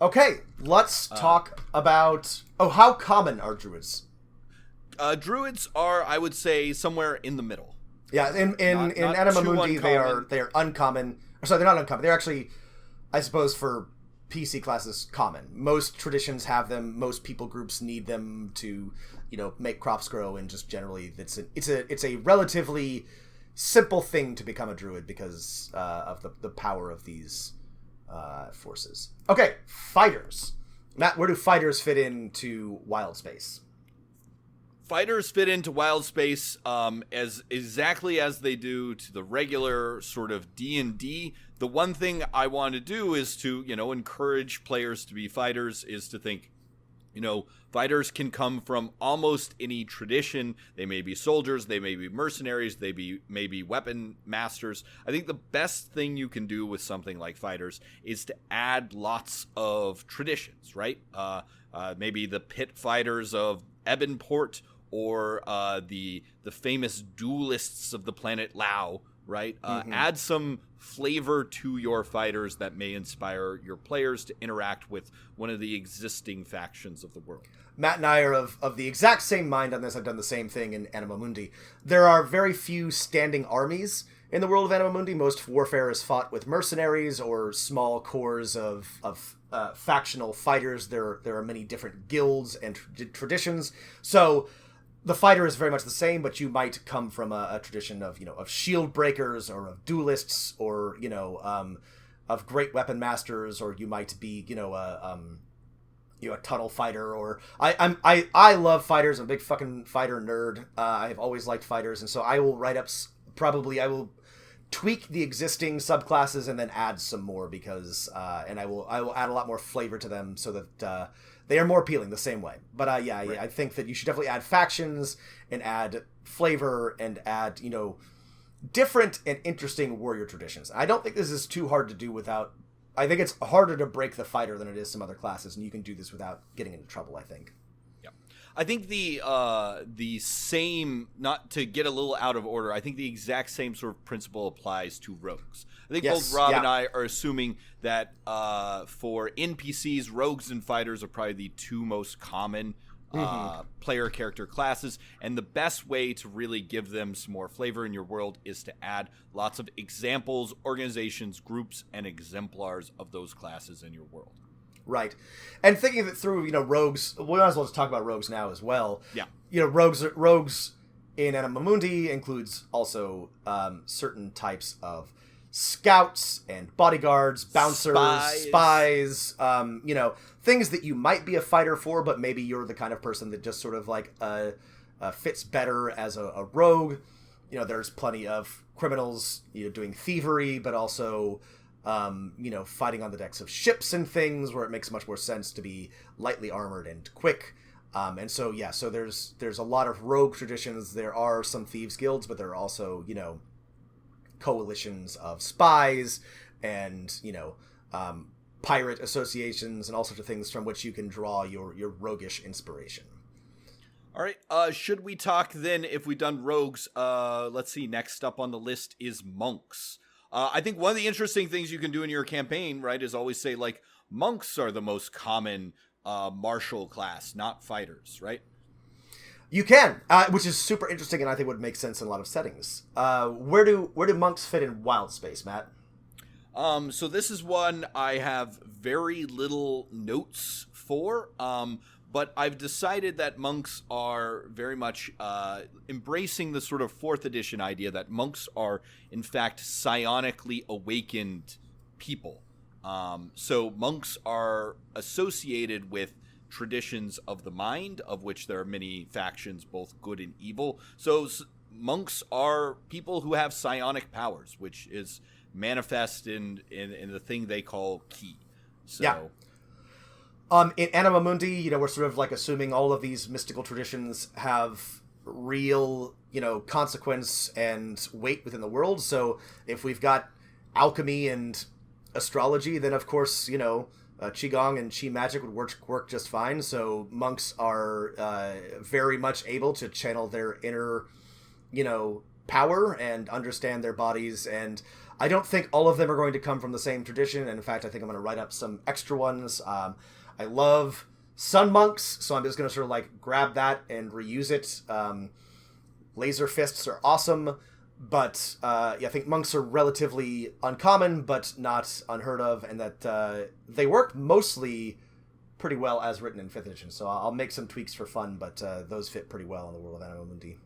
Okay, let's talk about... how common are druids? Druids are, I would say, somewhere in the middle. Yeah, in Anima Mundi, they are uncommon. Sorry, they're not uncommon. They're actually, I suppose, for PC classes, common. Most traditions have them. Most people groups need them to, make crops grow, and just generally, it's a relatively simple thing to become a druid because of the power of these forces. Okay, fighters. Matt, where do fighters fit into wild space? Fighters fit into wild space as exactly as they do to the regular sort of D&D. The one thing I want to do is to, encourage players to be fighters, is to think, fighters can come from almost any tradition. They may be soldiers, they may be mercenaries, they may be weapon masters. I think the best thing you can do with something like fighters is to add lots of traditions, right? Maybe the pit fighters of Ebonport, or the famous duelists of the planet Lao, right? Add some flavor to your fighters that may inspire your players to interact with one of the existing factions of the world. Matt and I are of the exact same mind on this. I've done the same thing in Anima Mundi. There are very few standing armies in the world of Anima Mundi. Most warfare is fought with mercenaries or small corps of factional fighters. There are many different guilds and traditions. So the fighter is very much the same, but you might come from a tradition of of shield breakers or of duelists or of great weapon masters, or you might be a tunnel fighter. Or I love fighters. I'm a big fucking fighter nerd. I've always liked fighters, and so I will write up I will tweak the existing subclasses and then add some more because and I will add a lot more flavor to them so that they are more appealing the same way. But right. I think that you should definitely add factions and add flavor and add different and interesting warrior traditions. I don't think this is too hard to do without. I think it's harder to break the fighter than it is some other classes, and you can do this without getting into trouble, I think. Yeah. I think the same, not to get a little out of order, I think the exact same sort of principle applies to rogues. I think both Rob and I are assuming that for NPCs, rogues and fighters are probably the two most common player character classes, and the best way to really give them some more flavor in your world is to add lots of examples, organizations, groups, and exemplars of those classes in your world. Right. And thinking of it through, rogues, we might as well just talk about rogues now as well. Yeah. Rogues in Anima Mundi includes also certain types of scouts and bodyguards, bouncers, spies, things that you might be a fighter for, but maybe you're the kind of person that just sort of like fits better as a rogue. There's plenty of criminals, doing thievery, but also, fighting on the decks of ships and things where it makes much more sense to be lightly armored and quick. And so there's a lot of rogue traditions. There are some thieves guilds, but there are also, coalitions of spies and pirate associations and all sorts of things from which you can draw your roguish inspiration. All right, should we talk then, if we've done rogues, let's see, next up on the list is monks. I think one of the interesting things you can do in your campaign, right, is always say, like, monks are the most common martial class, not fighters, right? You can, which is super interesting, and I think would make sense in a lot of settings. Where do monks fit in wild space, Matt? So this is one I have very little notes for, but I've decided that monks are very much embracing the sort of 4th edition idea that monks are, in fact, psionically awakened people. So monks are associated with traditions of the mind, of which there are many factions, both good and evil. So monks are people who have psionic powers, which is manifest in the thing they call ki. So, yeah. In Anima Mundi, we're sort of like assuming all of these mystical traditions have real, consequence and weight within the world. So if we've got alchemy and astrology, then of course, Qigong and Qi magic would work just fine. So monks are very much able to channel their inner, power and understand their bodies. And I don't think all of them are going to come from the same tradition. And in fact, I think I'm going to write up some extra ones. I love sun monks, so I'm just going to sort of like grab that and reuse it. Laser fists are awesome. But I think monks are relatively uncommon, but not unheard of, and that they work mostly pretty well as written in 5th edition. So I'll make some tweaks for fun, but those fit pretty well in the world of Anima Mundi.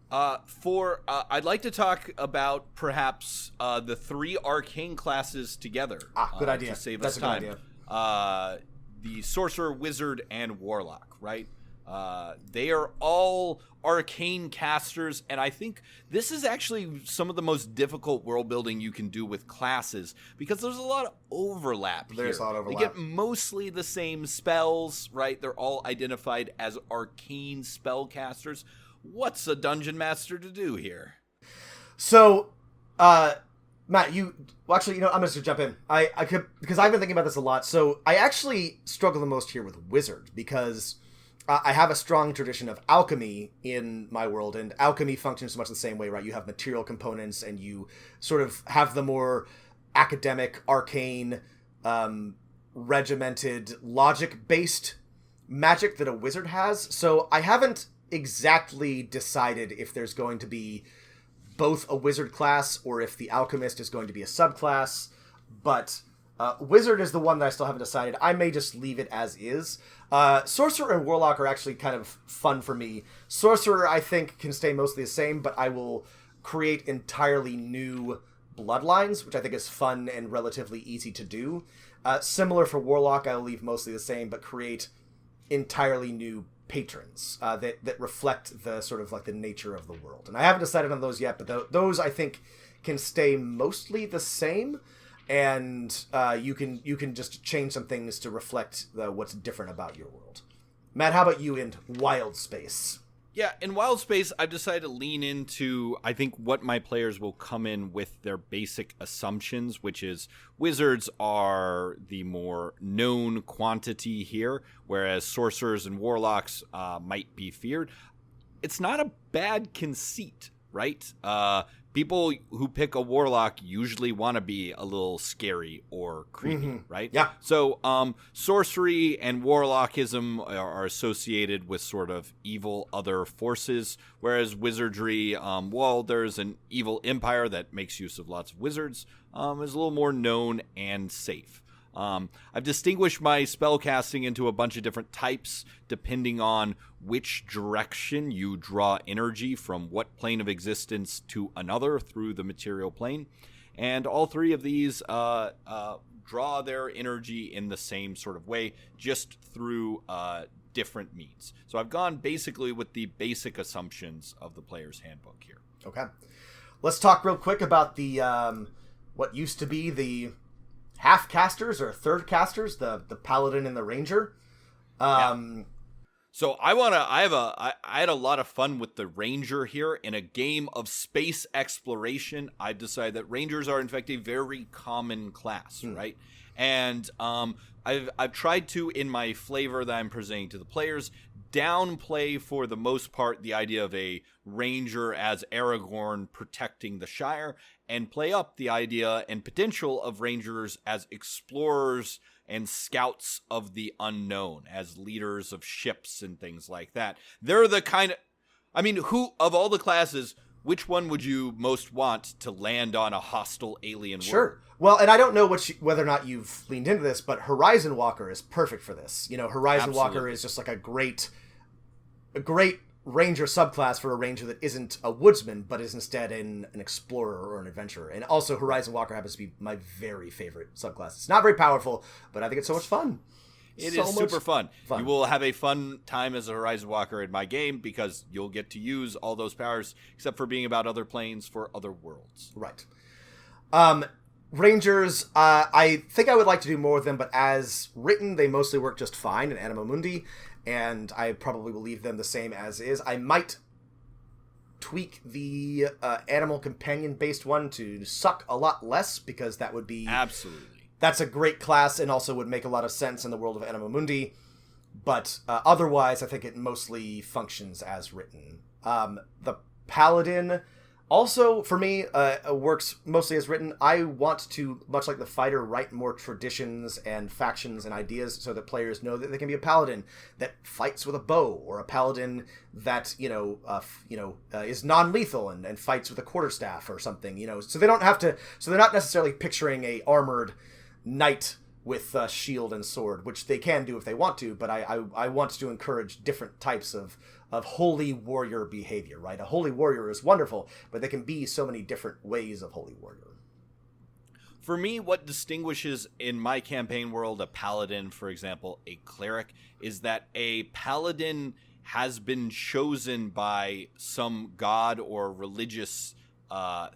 I'd like to talk about perhaps the 3 arcane classes together. Good idea. To save That's us time. A good idea. The sorcerer, wizard, and warlock, right? They are all arcane casters, and I think this is actually some of the most difficult world building you can do with classes, because there's a lot of overlap here. There's a lot of overlap. They get mostly the same spells, right? They're all identified as arcane spellcasters. What's a dungeon master to do here? So, Matt, I'm just gonna jump in. Because I've been thinking about this a lot. So I actually struggle the most here with wizard, because I have a strong tradition of alchemy in my world, and alchemy functions much the same way, right? You have material components, and you sort of have the more academic, arcane, regimented, logic-based magic that a wizard has. So I haven't exactly decided if there's going to be both a wizard class or if the alchemist is going to be a subclass, but Wizard is the one that I still haven't decided. I may just leave it as is. Sorcerer and Warlock are actually kind of fun for me. Sorcerer, I think, can stay mostly the same, but I will create entirely new bloodlines, which I think is fun and relatively easy to do. Similar for Warlock, I'll leave mostly the same, but create entirely new patrons that reflect the sort of like the nature of the world. And I haven't decided on those yet, but those I think can stay mostly the same. And you can just change some things to reflect what's different about your world. Matt, how about you in Wild Space? Yeah, in Wild Space, I've decided to lean into, I think, what my players will come in with their basic assumptions, which is wizards are the more known quantity here, whereas sorcerers and warlocks might be feared. It's not a bad conceit, right? People who pick a warlock usually want to be a little scary or creepy, right? Yeah. So sorcery and warlockism are associated with sort of evil other forces, whereas wizardry, well, there's an evil empire that makes use of lots of wizards, is a little more known and safe. I've distinguished my spellcasting into a bunch of different types depending on which direction you draw energy from what plane of existence to another through the material plane. And all three of these draw their energy in the same sort of way, just through different means. So I've gone basically with the basic assumptions of the player's handbook here. Okay. Let's talk real quick about the what used to be the half casters or third casters, the paladin and the ranger. So I had a lot of fun with the ranger here. In a game of space exploration, I've decided that rangers are in fact a very common class, right? And I've tried to, in my flavor that I'm presenting to the players, downplay for the most part the idea of a ranger as Aragorn protecting the Shire, and play up the idea and potential of rangers as explorers and scouts of the unknown, as leaders of ships and things like that. They're the kind of, I mean, who of all the classes, which one would you most want to land on a hostile alien world? Sure. Well, and I don't know whether or not you've leaned into this, but Horizon Walker is perfect for this. You know, Horizon Walker is just like a great ranger subclass for a ranger that isn't a woodsman, but is instead an explorer or an adventurer. And also, Horizon Walker happens to be my very favorite subclass. It's not very powerful, but I think it's so much fun. It is super fun. You will have a fun time as a Horizon Walker in my game because you'll get to use all those powers, except for being about other planes for other worlds. Right. Rangers, I think I would like to do more with them, but as written, they mostly work just fine in Anima Mundi, and I probably will leave them the same as is. I might tweak the animal companion-based one to suck a lot less, because that would be... Absolutely. That's a great class and also would make a lot of sense in the world of Anima Mundi, but otherwise I think it mostly functions as written. The Paladin also, for me, works mostly as written. I want to, much like the fighter, write more traditions and factions and ideas so that players know that they can be a paladin that fights with a bow, or a paladin that is non-lethal and fights with a quarterstaff or something. So they don't have to. So they're not necessarily picturing a armored knight with shield and sword, which they can do if they want to. But I want to encourage different types of holy warrior behavior, right? A holy warrior is wonderful, but there can be so many different ways of holy warrior. For me, what distinguishes in my campaign world a paladin, for example, a cleric, is that a paladin has been chosen by some god or religious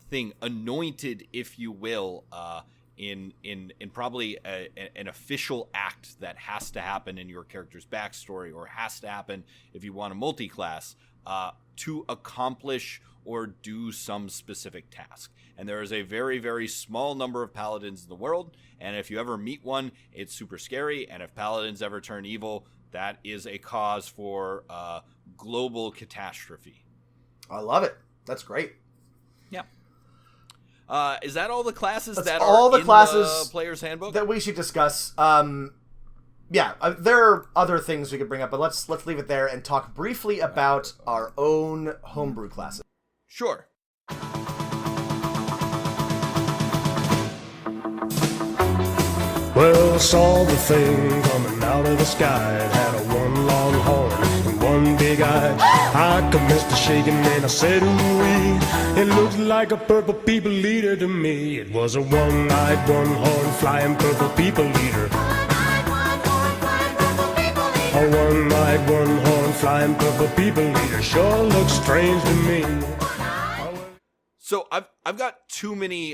thing, anointed, if you will, in probably an official act that has to happen in your character's backstory, or has to happen if you want a multi-class, to accomplish or do some specific task. And there is a very, very small number of paladins in the world, and if you ever meet one, it's super scary, and if paladins ever turn evil, that is a cause for global catastrophe. I love it. That's great. Yeah. Is that all the classes That's that all are the classes in the player's handbook that we should discuss? There are other things we could bring up, but let's leave it there and talk briefly about our own homebrew classes. Sure. Well, I saw the thing coming out of the sky. It had a one long horn and one big eye. I commenced to shaking and I said, ooh-wee. It looks like a purple people eater to me. It was a one-eyed, one-horn flying purple people eater. A one-eyed, one-horn flying purple people eater sure looks strange to me. So I've got too many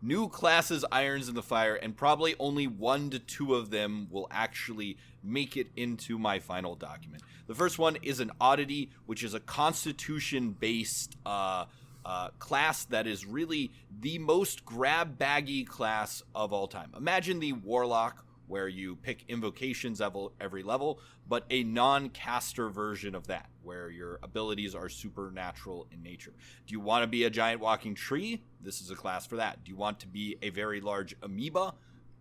new classes irons in the fire, and probably only 1 to 2 of them will actually make it into my final document. The first one is an oddity, which is a constitution-based class that is really the most grab-baggy class of all time. Imagine the warlock, where you pick invocations every level, but a non-caster version of that, where your abilities are supernatural in nature. Do you want to be a giant walking tree? This is a class for that. Do you want to be a very large amoeba?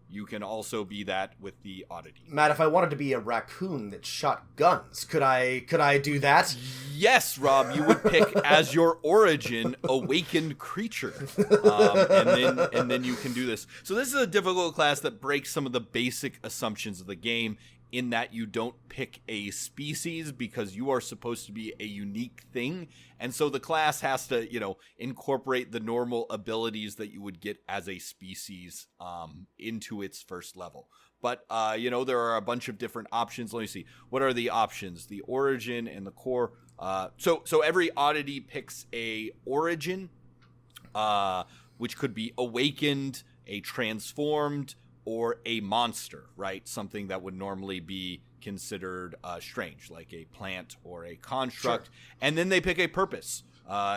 You can also be that with the oddity. Matt, if I wanted to be a raccoon that shot guns, could I do that? Yes, Rob, you would pick as your origin awakened creature, and then you can do this. So this is a difficult class that breaks some of the basic assumptions of the game, in that you don't pick a species because you are supposed to be a unique thing. And so the class has to, incorporate the normal abilities that you would get as a species into its first level. But, there are a bunch of different options. Let me see. What are the options? The origin and the core. So every oddity picks a origin, which could be awakened, a transformed, or a monster, right? Something that would normally be considered strange, like a plant or a construct. Sure. And then they pick a purpose.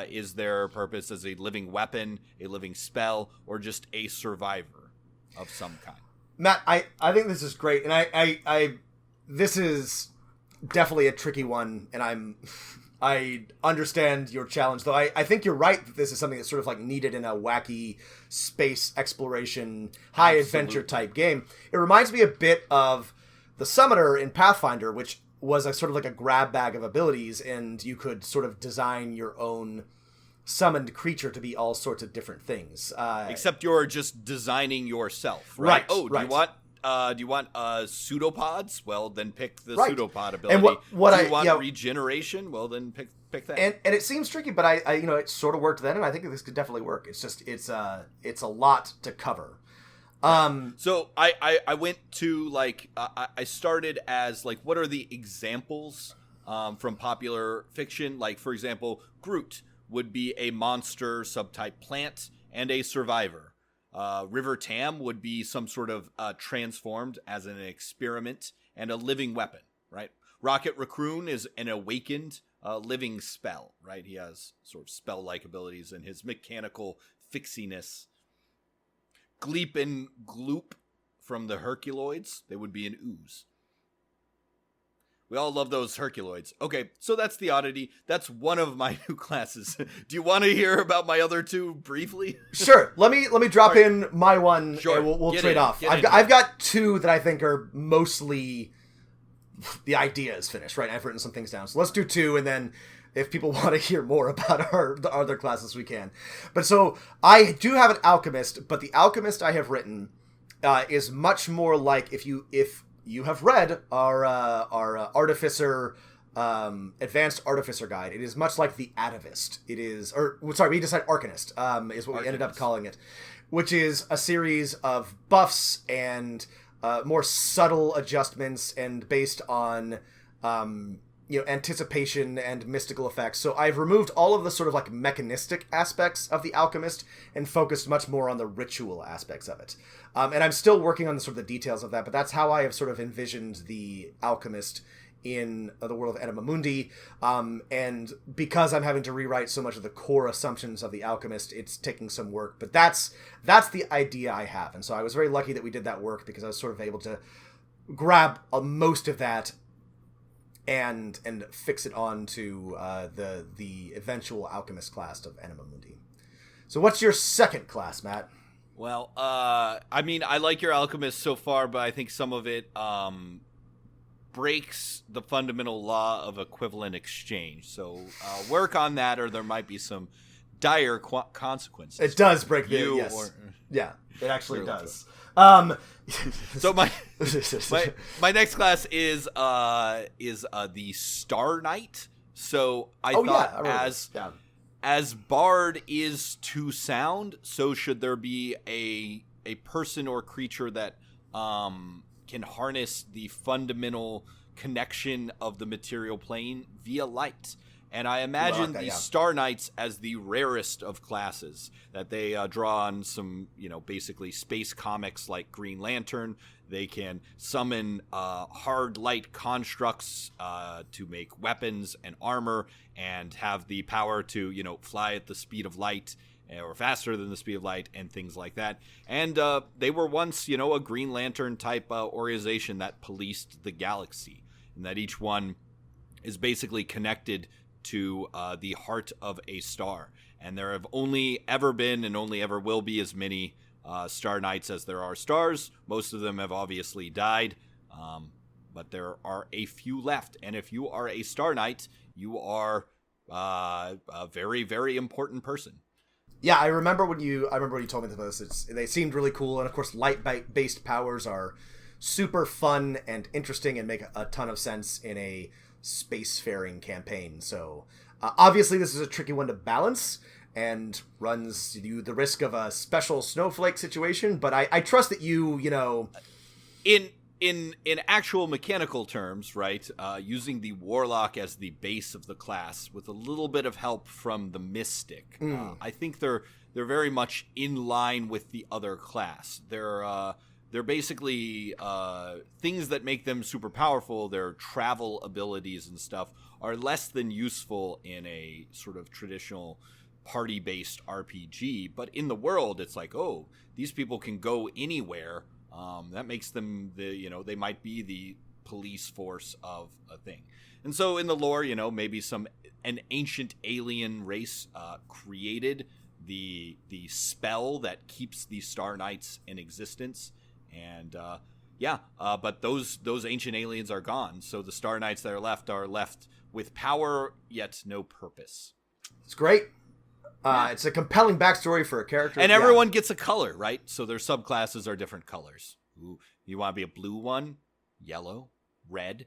Is their purpose as a living weapon, a living spell, or just a survivor of some kind? Matt, I think this is great, and I this is definitely a tricky one, and I understand your challenge, though I think you're right that this is something that's sort of like needed in a wacky space exploration, high adventure type game. It reminds me a bit of the Summoner in Pathfinder, which was a sort of like a grab bag of abilities, and you could sort of design your own summoned creature to be all sorts of different things. Except you're just designing yourself, right? Right. Oh, do you want pseudopods? Well, then pick the pseudopod ability. And do you want regeneration? Well, then pick that. And it seems tricky, but I it sort of worked then, and I think this could definitely work. It's just it's a lot to cover. So I went to I started as what are the examples from popular fiction? Like, for example, Groot would be a monster subtype plant and a survivor. River Tam would be some sort of transformed as an experiment and a living weapon, right? Rocket Raccoon is an awakened living spell, right? He has sort of spell-like abilities and his mechanical fixiness. Gleep and Gloop from the Herculoids, they would be an ooze. We all love those Herculoids. Okay, so that's the oddity. That's one of my new classes. Do you want to hear about my other two briefly? Sure. Let me drop in my one. Sure. And we'll trade off. I've got two that I think are mostly the idea is finished, right? I've written some things down. So let's do two, and then if people want to hear more about the other classes, we can. But so I do have an alchemist, but the alchemist I have written is much more like if you have read our artificer, advanced artificer guide. It is much like the atavist. It is, we decided arcanist, is what we ended up calling it, which is a series of buffs and more subtle adjustments and based on anticipation and mystical effects. So I've removed all of the sort of like mechanistic aspects of the alchemist and focused much more on the ritual aspects of it. And I'm still working on the sort of the details of that, but that's how I have sort of envisioned the alchemist in the world of Anima Mundi. And because I'm having to rewrite so much of the core assumptions of the alchemist, it's taking some work. But that's the idea I have. And so I was very lucky that we did that work because I was sort of able to grab most of that and fix it onto the eventual alchemist class of Anima Mundi. So what's your second class, Matt? Well, I mean, I like your alchemist so far, but I think some of it breaks the fundamental law of equivalent exchange. So work on that, or there might be some dire consequences. It does break the You yes. or- Yeah, it actually Really does. So my next class is the Star Knight. So I thought I remember this. Yeah. as Bard is to sound, so should there be a person or creature that can harness the fundamental connection of the material plane via light. And I imagine the Star Knights as the rarest of classes, that they draw on some, basically space comics like Green Lantern. They can summon hard light constructs to make weapons and armor, and have the power to, fly at the speed of light or faster than the speed of light and things like that. And they were once, a Green Lantern type organization that policed the galaxy, and that each one is basically connected to the heart of a star. And there have only ever been and only ever will be as many Star Knights as there are stars. Most of them have obviously died, but there are a few left. And if you are a Star Knight, you are a very, very important person. Yeah, I remember when you told me this. They seemed really cool, and of course, light-based powers are super fun and interesting and make a ton of sense in a spacefaring campaign. So obviously this is a tricky one to balance and runs you the risk of a special snowflake situation, but I trust that you in actual mechanical terms, right, using the warlock as the base of the class with a little bit of help from the mystic, I think they're very much in line with the other class. They're basically things that make them super powerful. Their travel abilities and stuff are less than useful in a sort of traditional party-based RPG. But in the world, it's like, oh, these people can go anywhere. That makes them they might be the police force of a thing. And so in the lore, maybe an ancient alien race created the spell that keeps the Star Knights in existence. And but those ancient aliens are gone, so the Star Knights that are left with power yet no purpose. It's great. It's a compelling backstory for a character, and everyone gets a color, right? So their subclasses are different colors. Ooh, you want to be a blue one, yellow, red.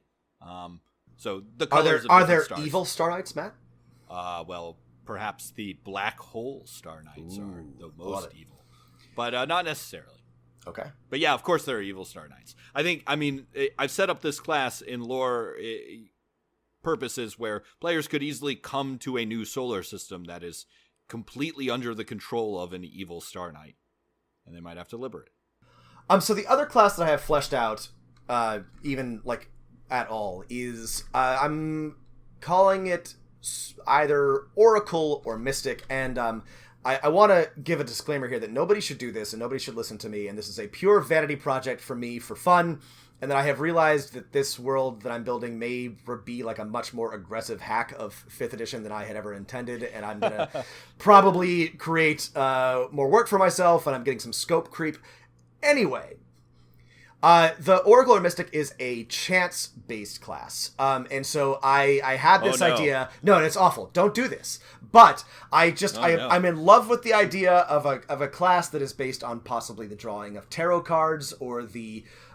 So the colors are there stars. Evil Star Knights, Matt? Well, perhaps the black hole Star Knights are the most it. evil, but not necessarily. Okay. But yeah, of course there are evil Star Knights. I've set up this class in lore purposes where players could easily come to a new solar system that is completely under the control of an evil Star Knight, and they might have to liberate it. So the other class that I have fleshed out, even like at all, is I'm calling it either Oracle or Mystic, and I want to give a disclaimer here that nobody should do this and nobody should listen to me, and this is a pure vanity project for me for fun, and that I have realized that this world that I'm building may be like a much more aggressive hack of 5th edition than I had ever intended, and I'm going to probably create more work for myself, and I'm getting some scope creep. Anyway, the Oracle or Mystic is a chance-based class, and so I had this idea. No, it's awful. Don't do this. But I'm in love with the idea of a class that is based on possibly the drawing of tarot cards or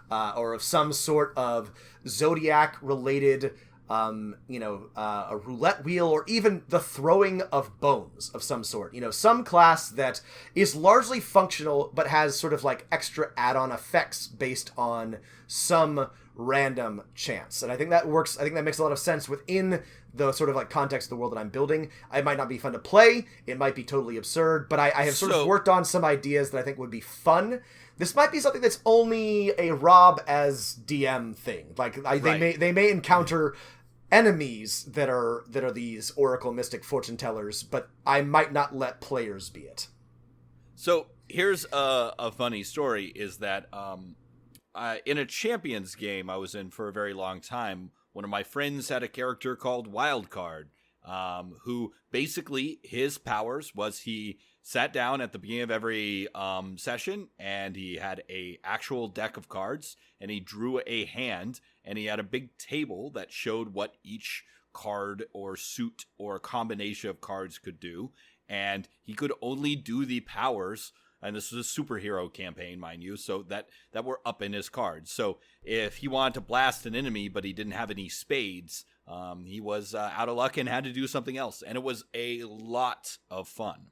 or of some sort of zodiac-related, a roulette wheel, or even the throwing of bones of some sort. Some class that is largely functional but has sort of like extra add-on effects based on some random chance. And I think that works. I think that makes a lot of sense within the sort of like context of the world that I'm building. It might not be fun to play. It might be totally absurd, but I have sort of worked on some ideas that I think would be fun. This might be something that's only a Rob as DM thing. Like they may encounter enemies that are these Oracle, Mystic, fortune tellers, but I might not let players be it. So here's a funny story: is that in a Champions game I was in for a very long time, one of my friends had a character called Wildcard, who basically his powers was he sat down at the beginning of every session, and he had a actual deck of cards, and he drew a hand, and he had a big table that showed what each card or suit or combination of cards could do. and he could only do the powers. And this was a superhero campaign, mind you, so that were up in his cards. So if he wanted to blast an enemy, but he didn't have any spades, he was out of luck and had to do something else. And it was a lot of fun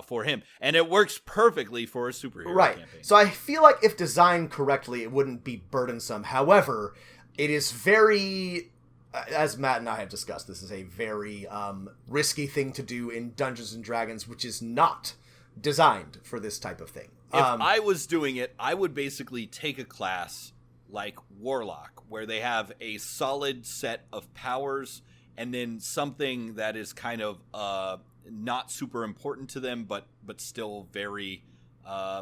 for him. And it works perfectly for a superhero campaign. So I feel like if designed correctly, it wouldn't be burdensome. However, it is very... as Matt and I have discussed, this is a very risky thing to do in Dungeons & Dragons, which is not designed for this type of thing. If I was doing it, I would basically take a class like Warlock, where they have a solid set of powers and then something that is kind of not super important to them, but still very,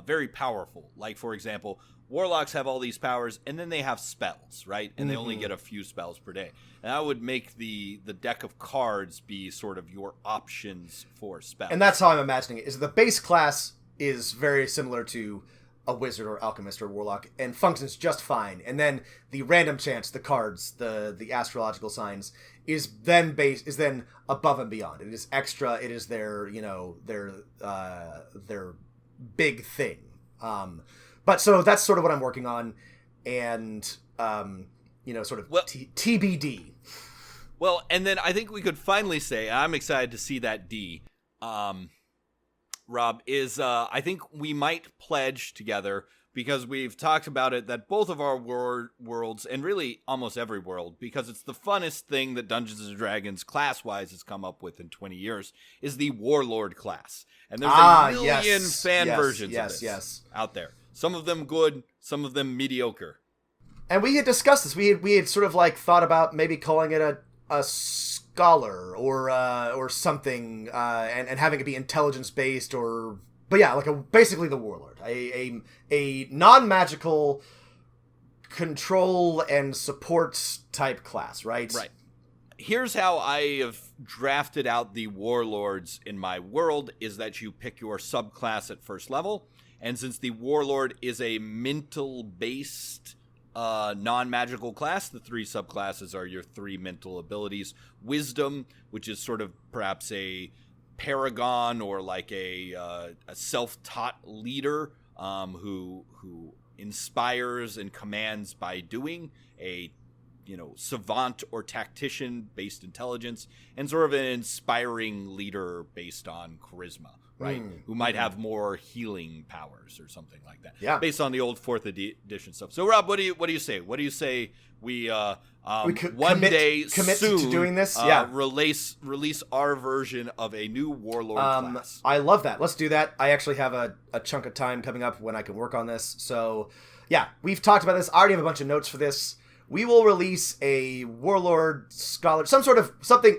very powerful. Like, for example, Warlocks have all these powers, and then they have spells, right? And they only get a few spells per day. And I would make the deck of cards be sort of your options for spells. And that's how I'm imagining it, is the base class is very similar to a wizard or alchemist or warlock, and functions just fine. And then the random chance, the cards, the astrological signs, is then above and beyond. It is extra. It is their big thing. But so that's sort of what I'm working on, and sort of TBD. Well, and then I think we could finally say, I'm excited to see that D, Rob, is I think we might pledge together, because we've talked about it, that both of our worlds, and really almost every world, because it's the funnest thing that Dungeons & Dragons class-wise has come up with in 20 years, is the Warlord class. And there's a million fan versions of this out there. Some of them good, some of them mediocre. And we had discussed this. We had sort of like thought about maybe calling it a scholar or something, and having it be intelligence based, but yeah, like basically the warlord, a non-magical control and support type class, right? Right. Here's how I have drafted out the warlords in my world: is that you pick your subclass at first level. And since the Warlord is a mental-based, non-magical class, the 3 subclasses are your 3 mental abilities. Wisdom, which is sort of perhaps a paragon or like a self-taught leader who inspires and commands by doing. A savant or tactician-based intelligence, and sort of an inspiring leader based on charisma. Right, who might have more healing powers or something like that. Yeah, based on the old 4th edition stuff. So, Rob, what do you say? What do you say we one day commit soon to doing this? Release our version of a new warlord class. I love that. Let's do that. I actually have a chunk of time coming up when I can work on this. So, yeah, we've talked about this. I already have a bunch of notes for this. We will release a warlord scholar, something.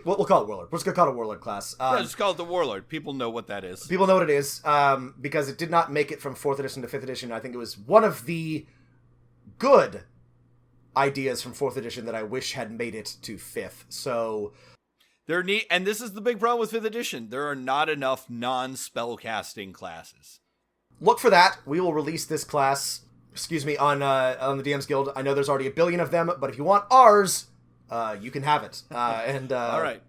We'll call it warlord. We're just gonna call it a warlord class. Just call it the warlord. People know what that is. People know what it is, because it did not make it from 4th edition to 5th edition. I think it was one of the good ideas from 4th edition that I wish had made it to 5th. So and this is the big problem with 5th edition. There are not enough non-spellcasting classes. Look for that. We will release this class. On the DM's Guild. I know there's already a billion of them, but if you want ours, you can have it. All right.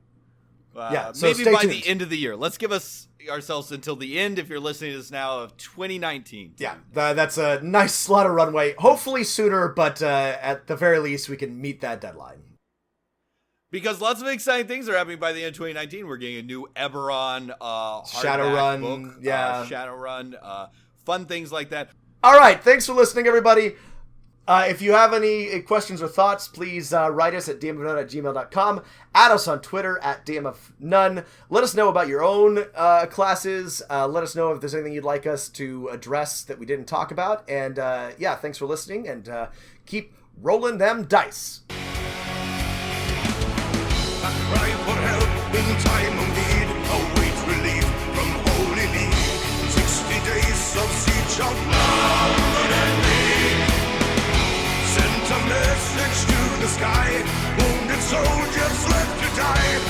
So maybe by the end of the year. Let's give ourselves until the end, if you're listening to this now, of 2019. Yeah, that's a nice slot of runway. Hopefully sooner, but at the very least, we can meet that deadline. Because lots of exciting things are happening by the end of 2019. We're getting a new Eberron Shadowrun book, Shadowrun, fun things like that. All right, thanks for listening, everybody. If you have any questions or thoughts, please write us at dmofnone@gmail.com. Add us on Twitter at dmofnone. Let us know about your own classes. Let us know if there's anything you'd like us to address that we didn't talk about. And thanks for listening, and keep rolling them dice. I cry for help in time of need, await relief from Holy League. 60 days of siege of London and League. Sent a message to the sky, wounded soldiers left to die.